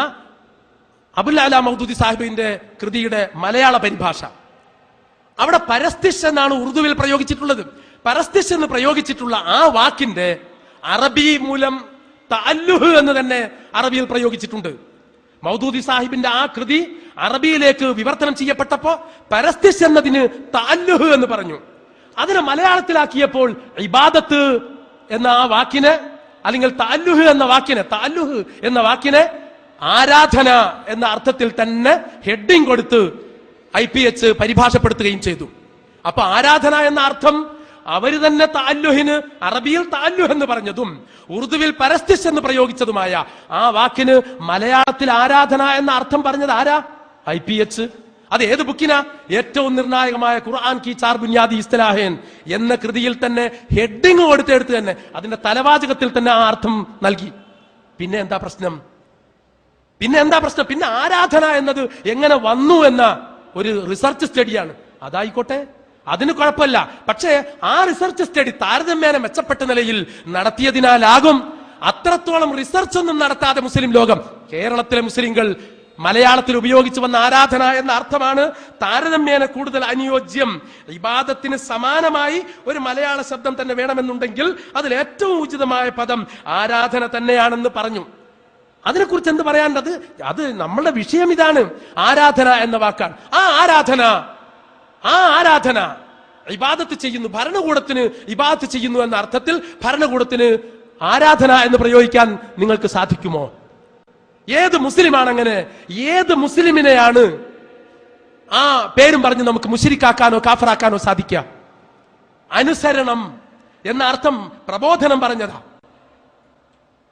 അബുൽ അല മൗദൂദി സാഹിബിന്റെ കൃതിയുടെ മലയാള പരിഭാഷ. അവിടെ പരസ്തിഷ് എന്നാണ് ഉറുദുവിൽ പ്രയോഗിച്ചിട്ടുള്ളത്. പരസ്തിഷ് എന്ന് പ്രയോഗിച്ചിട്ടുള്ള ആ വാക്കിന്റെ അറബി മൂലം തഅല്ലുഹ് എന്ന് തന്നെ അറബിയിൽ പ്രയോഗിച്ചിട്ടുണ്ട്. മൗദൂദി സാഹിബിന്റെ ആ കൃതി അറബിയിലേക്ക് വിവർത്തനം ചെയ്യപ്പെട്ടപ്പോ പരസ്തിഷ് എന്നതിന് തഅല്ലുഹ് എന്ന് പറഞ്ഞു. അതിനെ മലയാളത്തിലാക്കിയപ്പോൾ ഇബാദത്ത് എന്ന ആ വാക്കിനെ, അല്ലെങ്കിൽ തഅല്ലുഹ് എന്ന വാക്കിനെ ആരാധന എന്ന അർത്ഥത്തിൽ തന്നെ ഹെഡിങ് കൊടുത്ത് IPH പരിഭാഷപ്പെടുത്തുകയും ചെയ്തു. അപ്പൊ ആരാധന എന്ന അർത്ഥം അവര് തന്നെ തഅല്ലുഹിന്, അറബിയിൽ തഅല്ലുഹ് എന്ന് പറഞ്ഞതും ഉറുദുവിൽ പരസ്തിഷ് എന്ന് പ്രയോഗിച്ചതുമായ ആ വാക്കിന് മലയാളത്തിൽ ആരാധന എന്ന അർത്ഥം പറഞ്ഞത് ആരാ? IPH. അത് ഏത് ബുക്കിനാ? ഏറ്റവും നിർണായകമായ ഖുർആൻ കി 4 ബുനിയാദി ഇസ്തിലാഹൻ എന്ന കൃതിയിൽ തന്നെ ഹെഡിങ് കൊടുത്തെടുത്ത് തന്നെ അതിന്റെ തലവാചകത്തിൽ തന്നെ ആ അർത്ഥം നൽകി. പിന്നെ എന്താ പ്രശ്നം? പിന്നെ ആരാധന എന്നത് എങ്ങനെ വന്നു എന്ന ഒരു റിസർച്ച് സ്റ്റഡിയാണ്. അതായിക്കോട്ടെ, അതിന് കുഴപ്പമില്ല. പക്ഷേ ആ റിസർച്ച് സ്റ്റഡി താരതമ്യേന മെച്ചപ്പെട്ട നിലയിൽ നടത്തിയതിനാലാകും അത്രത്തോളം റിസർച്ച് ഒന്നും നടത്താതെ മുസ്ലിം ലോകം, കേരളത്തിലെ മുസ്ലിങ്ങൾ മലയാളത്തിൽ ഉപയോഗിച്ചു വന്ന ആരാധന എന്ന അർത്ഥമാണ് താരതമ്യേന കൂടുതൽ അനുയോജ്യം. ഇബാദത്തിന് സമാനമായി ഒരു മലയാള ശബ്ദം തന്നെ വേണമെന്നുണ്ടെങ്കിൽ അതിൽ ഏറ്റവും ഉചിതമായ പദം ആരാധന തന്നെയാണെന്ന് പറഞ്ഞു. അതിനെക്കുറിച്ച് എന്ത് പറയാനുള്ളത്? അത് നമ്മളുടെ വിഷയം ഇതാണ്. ആരാധന എന്ന വാക്കാണ്. ആ ആരാധന ഇബാദത്ത് ചെയ്യുന്നു, ഭരണകൂടത്തിന് ഇബാദത്ത് ചെയ്യുന്നു എന്ന അർത്ഥത്തിൽ ഭരണകൂടത്തിന് ആരാധന എന്ന് പ്രയോഗിക്കാൻ നിങ്ങൾക്ക് സാധിക്കുമോ? ഏത് മുസ്ലിമാണ് അങ്ങനെ? ഏത് മുസ്ലിമിനെയാണ് ആ പേരും പറഞ്ഞ് നമുക്ക് മുശ്രിക്കാക്കാനോ കാഫറാക്കാനോ സാധിക്കുക? അനുസരണം എന്ന അർത്ഥം പ്രബോധനം പറഞ്ഞതാ.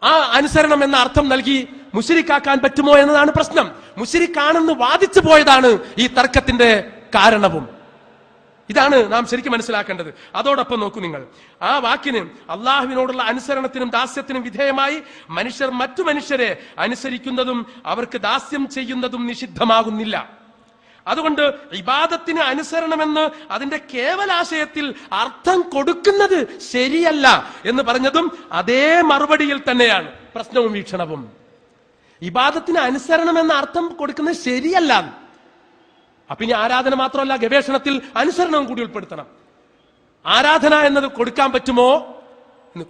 ആ അനുസരണം എന്ന അർത്ഥം നൽകി മുശ്രിക്കാക്കാൻ പറ്റുമോ എന്നതാണ് പ്രശ്നം. മുശ്രിക്കാണെന്ന് വാദിച്ചു പോയതാണ് ഈ തർക്കത്തിന്റെ കാരണവും. ഇതാണ് നാം ശരിക്കും മനസ്സിലാക്കേണ്ടത്. അതോടൊപ്പം നോക്കൂ നിങ്ങൾ, ആ വാക്കിന് അള്ളാഹുവിനോടുള്ള അനുസരണത്തിനും ദാസ്യത്തിനും വിധേയമായി മനുഷ്യർ മറ്റു മനുഷ്യരെ അനുസരിക്കുന്നതും അവർക്ക് ദാസ്യം ചെയ്യുന്നതും നിഷിദ്ധമാകുന്നില്ല. അതുകൊണ്ട് ഇബാദത്തിന് അനുസരണമെന്ന് അതിന്റെ കേവലാശയത്തിൽ അർത്ഥം കൊടുക്കുന്നത് ശരിയല്ല എന്ന് പറഞ്ഞതും അതേ മറുപടിയിൽ തന്നെയാണ് പ്രശ്നവും വീക്ഷണവും. ഇബാദത്തിന് അനുസരണം എന്ന അർത്ഥം കൊടുക്കുന്നത് ശരിയല്ല. അപ്പൊ ഇനി ആരാധന മാത്രമല്ല, ഗവേഷണത്തിൽ അനുസരണവും കൂടി ഉൾപ്പെടുത്തണം. ആരാധന എന്നത് കൊടുക്കാൻ പറ്റുമോ?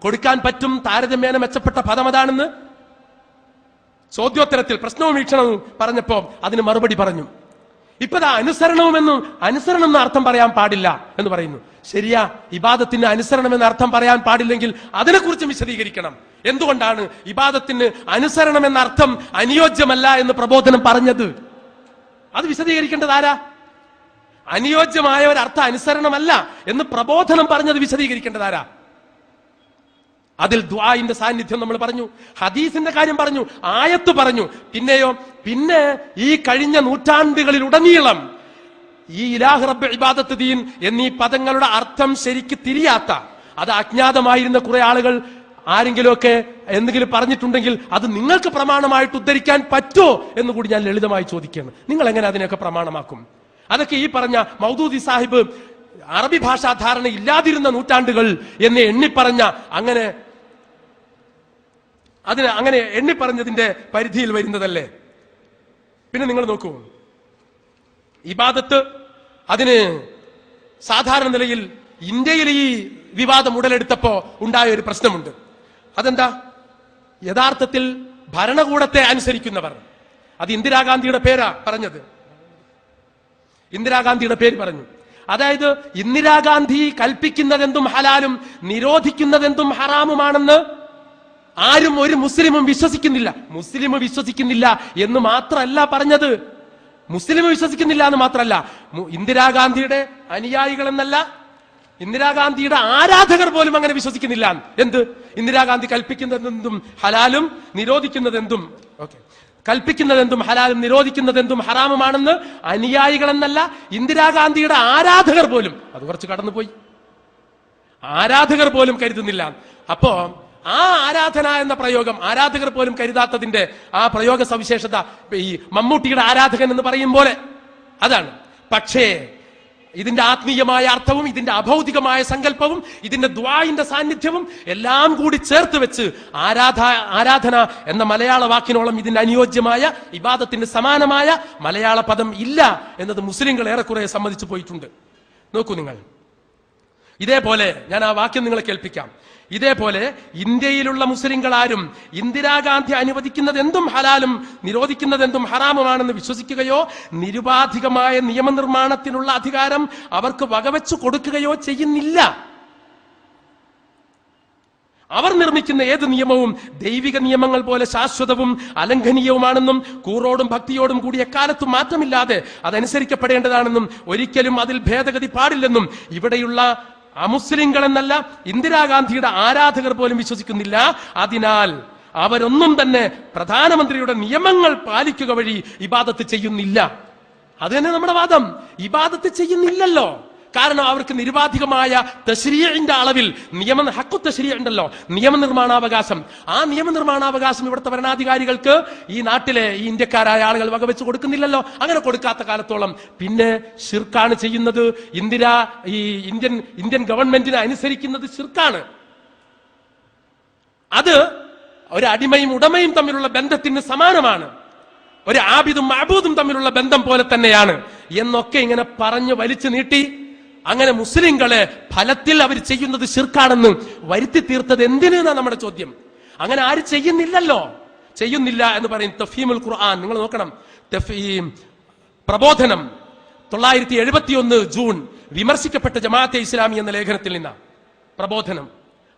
കൊടുക്കാൻ പറ്റും. താരതമ്യേന മെച്ചപ്പെട്ട പദം അതാണെന്ന് ചോദ്യോത്തരത്തിൽ പ്രശ്നവും വീക്ഷണവും പറഞ്ഞപ്പോ അതിന് മറുപടി പറഞ്ഞു. ഇപ്പതാ അനുസരണം എന്ന അർത്ഥം പറയാൻ പാടില്ല എന്ന് പറയുന്നു. ശരിയാ, ഇബാദത്തിന് അനുസരണം എന്ന അർത്ഥം പറയാൻ പാടില്ലെങ്കിൽ അതിനെക്കുറിച്ച് വിശദീകരിക്കണം. എന്തുകൊണ്ടാണ് ഇബാദത്തിന് അനുസരണം എന്ന അർത്ഥം അനുയോജ്യമല്ല എന്ന് പ്രബോധനം പറഞ്ഞത്? അത് വിശദീകരിക്കേണ്ടത് ആരാ? അനുയോജ്യമായ ഒരർത്ഥം അനുസരണമല്ല എന്ന് പ്രബോധനം പറഞ്ഞത് വിശദീകരിക്കേണ്ടത് ആരാ? അതിൽ ദുആഇന്റെ സാന്നിധ്യം നമ്മൾ പറഞ്ഞു, ഹദീസിന്റെ കാര്യം പറഞ്ഞു, ആയത്ത് പറഞ്ഞു. പിന്നെ ഈ കഴിഞ്ഞ നൂറ്റാണ്ടുകളിലുടനീളം ഈ ഇലാഹ് റബ്ബ് ഇബാദത്ത് ദീൻ എന്നീ പദങ്ങളുടെ അർത്ഥം ശരിക്ക് തിരിയാത്ത, അത് അജ്ഞാതമായിരുന്ന കുറെ ആളുകൾ ആരെങ്കിലുമൊക്കെ എന്തെങ്കിലും പറഞ്ഞിട്ടുണ്ടെങ്കിൽ അത് നിങ്ങൾക്ക് പ്രമാണമായിട്ട് ഉദ്ധരിക്കാൻ പറ്റോ എന്ന് കൂടി ഞാൻ ലളിതമായി ചോദിക്കുകയാണ്. നിങ്ങൾ എങ്ങനെ അതിനെയൊക്കെ പ്രമാണമാക്കും? അതൊക്കെ ഈ പറഞ്ഞ മൗദൂദി സാഹിബ് അറബി ഭാഷാ ധാരണ ഇല്ലാതിരുന്ന നൂറ്റാണ്ടുകൾ എന്ന് എണ്ണിപ്പറഞ്ഞ അങ്ങനെ എണ്ണിപ്പറഞ്ഞതിന്റെ പരിധിയിൽ വരുന്നതല്ലേ? പിന്നെ നിങ്ങൾ നോക്കൂ, ഇബാദത്ത് അതിന് സാധാരണ നിലയിൽ ഇന്ത്യയിൽ ഈ വിവാദം ഉടലെടുത്തപ്പോ ഉണ്ടായ ഒരു പ്രശ്നമുണ്ട്. അതെന്താ? യഥാർത്ഥത്തിൽ ഭരണകൂടത്തെ അനുസരിക്കുന്നവർ, അത് ഇന്ദിരാഗാന്ധിയുടെ പേരാ പറഞ്ഞത്, ഇന്ദിരാഗാന്ധിയുടെ പേര് പറഞ്ഞു. അതായത് ഇന്ദിരാഗാന്ധി കൽപ്പിക്കുന്നതെന്തും ഹലാലും നിരോധിക്കുന്നതെന്തും ഹറാമുമാണെന്ന് ആരും ഒരു മുസ്ലിമും വിശ്വസിക്കുന്നില്ല. മുസ്ലിം വിശ്വസിക്കുന്നില്ല എന്ന് മാത്രമല്ല പറഞ്ഞത്, മുസ്ലിം വിശ്വസിക്കുന്നില്ല എന്ന് മാത്രമല്ല, ഇന്ദിരാഗാന്ധിയുടെ അനുയായികൾ എന്നല്ല, ഇന്ദിരാഗാന്ധിയുടെ ആരാധകർ പോലും അങ്ങനെ വിശ്വസിക്കുന്നില്ല. എന്ത്? ഇന്ദിരാഗാന്ധി കൽപ്പിക്കുന്നതെന്തും ഹലാലും നിരോധിക്കുന്നതെന്തും കൽപ്പിക്കുന്നതെന്തും ഹലാലും നിരോധിക്കുന്നതെന്തും ഹറാമുമാണെന്ന് അനുയായികൾ എന്നല്ല, ഇന്ദിരാഗാന്ധിയുടെ ആരാധകർ പോലും, അത് കുറച്ച് കടന്നുപോയി, ആരാധകർ പോലും കരുതുന്നില്ല. അപ്പോ ആ ആരാധന എന്ന പ്രയോഗം ആരാധകർ പോലും കരുതാത്തതിന്റെ ആ പ്രയോഗ സവിശേഷത ഈ മമ്മൂട്ടിയുടെ ആരാധകൻ എന്ന് പറയും പോലെ അതാണ്. പക്ഷേ ഇതിന്റെ ആത്മീയമായ അർത്ഥവും ഇതിന്റെ അഭൗതികമായ സങ്കല്പവും ഇതിന്റെ ദുആഇന്റെ സാന്നിധ്യവും എല്ലാം കൂടി ചേർത്ത് വെച്ച് ആരാധന എന്ന മലയാള വാക്കിനോളം ഇതിന് അനുയോജ്യമായ ഇബാദത്തിന് സമാനമായ മലയാള പദം ഇല്ല എന്നത് മുസ്ലിങ്ങൾ ഏറെക്കുറെ സമ്മതിച്ചു പോയിട്ടുണ്ട്. നോക്കൂ നിങ്ങൾ, ഇതേപോലെ ഞാൻ ആ വാക്യം നിങ്ങളെ കേൾപ്പിക്കാം. ഇതേപോലെ ഇന്ത്യയിലുള്ള മുസ്ലിങ്ങൾ ആരും ഇന്ദിരാഗാന്ധി അനുവദിക്കുന്നത് എന്തും ഹലാലും നിരോധിക്കുന്നതെന്തും ഹറാമുമാണെന്ന് വിശ്വസിക്കുകയോ നിരുപാധികമായ നിയമനിർമ്മാണത്തിനുള്ള അധികാരം അവർക്ക് വകവെച്ചു കൊടുക്കുകയോ ചെയ്യുന്നില്ല. അവർ നിർമ്മിക്കുന്ന ഏത് നിയമവും ദൈവിക നിയമങ്ങൾ പോലെ ശാശ്വതവും അലംഘനീയവുമാണെന്നും കൂറോടും ഭക്തിയോടും കൂടി എക്കാലത്തും മാറ്റമില്ലാതെ അതനുസരിക്കപ്പെടേണ്ടതാണെന്നും ഒരിക്കലും അതിൽ ഭേദഗതി പാടില്ലെന്നും ഇവിടെയുള്ള അമുസ്ലിങ്ങൾ എന്നല്ല ഇന്ദിരാഗാന്ധിയുടെ ആരാധകർ പോലും വിശ്വസിക്കുന്നില്ല. അതിനാൽ അവരൊന്നും തന്നെ പ്രധാനമന്ത്രിയുടെ നിയമങ്ങൾ പാലിക്കുക വഴി ഇബാദത്ത് ചെയ്യുന്നില്ല. അത് തന്നെ നമ്മുടെ വാദം. ഇബാദത്ത് ചെയ്യുന്നില്ലല്ലോ, കാരണം അവർക്ക് നിരുപാധികമായ തശ്രീഇന്റെ അളവിൽ ഹഖ്ഖു തശ്രീഇ ഉണ്ടല്ലോ, നിയമനിർമ്മാണാവകാശം. ആ നിയമനിർമ്മാണാവകാശം ഇവിടുത്തെ ഭരണാധികാരികൾക്ക് ഈ നാട്ടിലെ ഈ ഇന്ത്യക്കാരായ ആളുകൾ വകവെച്ച് കൊടുക്കുന്നില്ലല്ലോ. അങ്ങനെ കൊടുക്കാത്ത കാലത്തോളം പിന്നെ ശിർക്കാണ് ചെയ്യുന്നത്. ഇന്ത്യൻ ഗവൺമെന്റിനെ അനുസരിക്കുന്നത് ശിർക്കാണ്. അത് ഒരു അടിമയും ഉടമയും തമ്മിലുള്ള ബന്ധത്തിന് സമാനമാണ്, ഒരു ആബിദും മഅബൂദും തമ്മിലുള്ള ബന്ധം പോലെ തന്നെയാണ് എന്നൊക്കെ ഇങ്ങനെ പറഞ്ഞു വലിച്ചു നീട്ടി അങ്ങനെ മുസ്ലിങ്ങളെ ഫലത്തിൽ അവർ ചെയ്യുന്നത് ശിർക്കാണെന്ന് വരുത്തി തീർത്തത് എന്തിനാണ് നമ്മുടെ ചോദ്യം. അങ്ങനെ ആര് ചെയ്യുന്നില്ലല്ലോ, ചെയ്യുന്നില്ല എന്ന് പറയും തഫ്ഹീമുൽ ഖുർആൻ. നിങ്ങൾ നോക്കണം, പ്രബോധനം 971 ജൂൺ വിമർശിക്കപ്പെട്ട ജമാഅത്തെ ഇസ്ലാമി എന്ന ലേഖനത്തിൽ നിന്നാണ് പ്രബോധനം.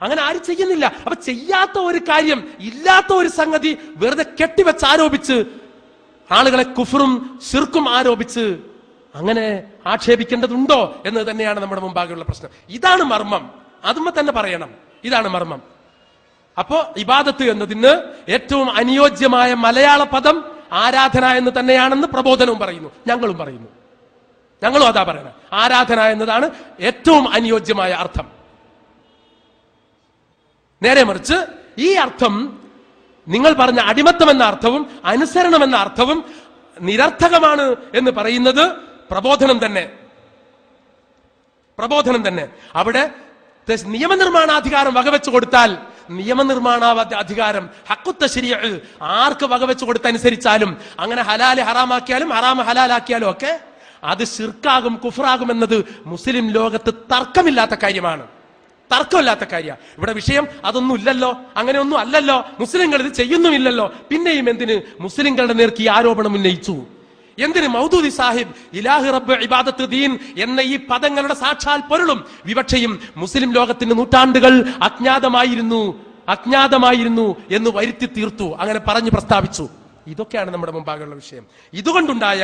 അങ്ങനെ ആരും ചെയ്യുന്നില്ല. അപ്പൊ ചെയ്യാത്ത ഒരു കാര്യം, ഇല്ലാത്ത ഒരു സംഗതി വെറുതെ കെട്ടിവെച്ച് ആരോപിച്ച് ആളുകളെ കുഫറും ശിർക്കും ആരോപിച്ച് അങ്ങനെ ആക്ഷേപിക്കേണ്ടതുണ്ടോ എന്ന് തന്നെയാണ് നമ്മുടെ മുമ്പാകെയുള്ള പ്രശ്നം. ഇതാണ് മർമ്മം, അതുമ്മ തന്നെ പറയണം, ഇതാണ് മർമ്മം. അപ്പോ ഇബാദത്ത് എന്നതിന് ഏറ്റവും അനുയോജ്യമായ മലയാള പദം ആരാധന എന്ന് തന്നെയാണെന്ന് പ്രബോധനവും പറയുന്നു, ഞങ്ങളും പറയുന്നു, ഞങ്ങളും അതാ പറയണം. ആരാധന എന്നതാണ് ഏറ്റവും അനുയോജ്യമായ അർത്ഥം. നേരെ മറിച്ച് ഈ അർത്ഥം നിങ്ങൾ പറഞ്ഞ അടിമത്തം എന്ന അർത്ഥവും അനുസരണം എന്ന അർത്ഥവും നിരർത്ഥകമാണ് എന്ന് പറയുന്നത് പ്രബോധനം തന്നെ. അവിടെ നിയമനിർമ്മാണാധികാരം വകവെച്ചു കൊടുത്താൽ നിയമനിർമ്മാണാധികാരം ഹക്കുത്ത ശരീഅ് ആർക്ക് വകവെച്ചു കൊടുത്തനുസരിച്ചാലും, അങ്ങനെ ഹലാല് ഹറാമാക്കിയാലും ഹറാമ് ഹലാലാക്കിയാലും ഒക്കെ അത് ശിർക്കാകും, കുഫ്റാകും എന്നത് മുസ്ലിം ലോകത്ത് തർക്കമില്ലാത്ത കാര്യമാണ്. ഇവിടെ വിഷയം അതൊന്നും ഇല്ലല്ലോ, അങ്ങനെയൊന്നും അല്ലല്ലോ, മുസ്ലിങ്ങൾ ഇത് ചെയ്യുന്നുമില്ലല്ലോ, പിന്നെയും എന്തിന് മുസ്ലിങ്ങളുടെ നേർക്ക് ഈ ആരോപണം ഉന്നയിച്ചു? എന്തിന് മൗദൂദി സാഹിബ് ഇലാഹി റബ്ബ് ഇബാദത്ത് ദീൻ എന്ന ഈ പദങ്ങളുടെ സാക്ഷാൽ പൊരുളും വിവക്ഷയും മുസ്ലിം ലോകത്തിന് നൂറ്റാണ്ടുകൾ അജ്ഞാതമായിരുന്നു എന്ന് വരുത്തി തീർത്തു, അങ്ങനെ പറഞ്ഞു പ്രസ്താവിച്ചു. ഇതൊക്കെയാണ് നമ്മുടെ മുമ്പാകെയുള്ള വിഷയം. ഇതുകൊണ്ടുണ്ടായ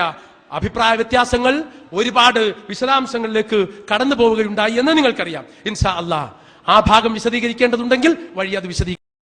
അഭിപ്രായ വ്യത്യാസങ്ങൾ ഒരുപാട് വിശദാംശങ്ങളിലേക്ക് കടന്നു പോവുകയുണ്ടായി എന്ന് നിങ്ങൾക്കറിയാം. ഇൻഷാ അല്ലാഹ് ആ ഭാഗം വിശദീകരിക്കേണ്ടതുണ്ടെങ്കിൽ വഴി അത് വിശദീകരിക്കും.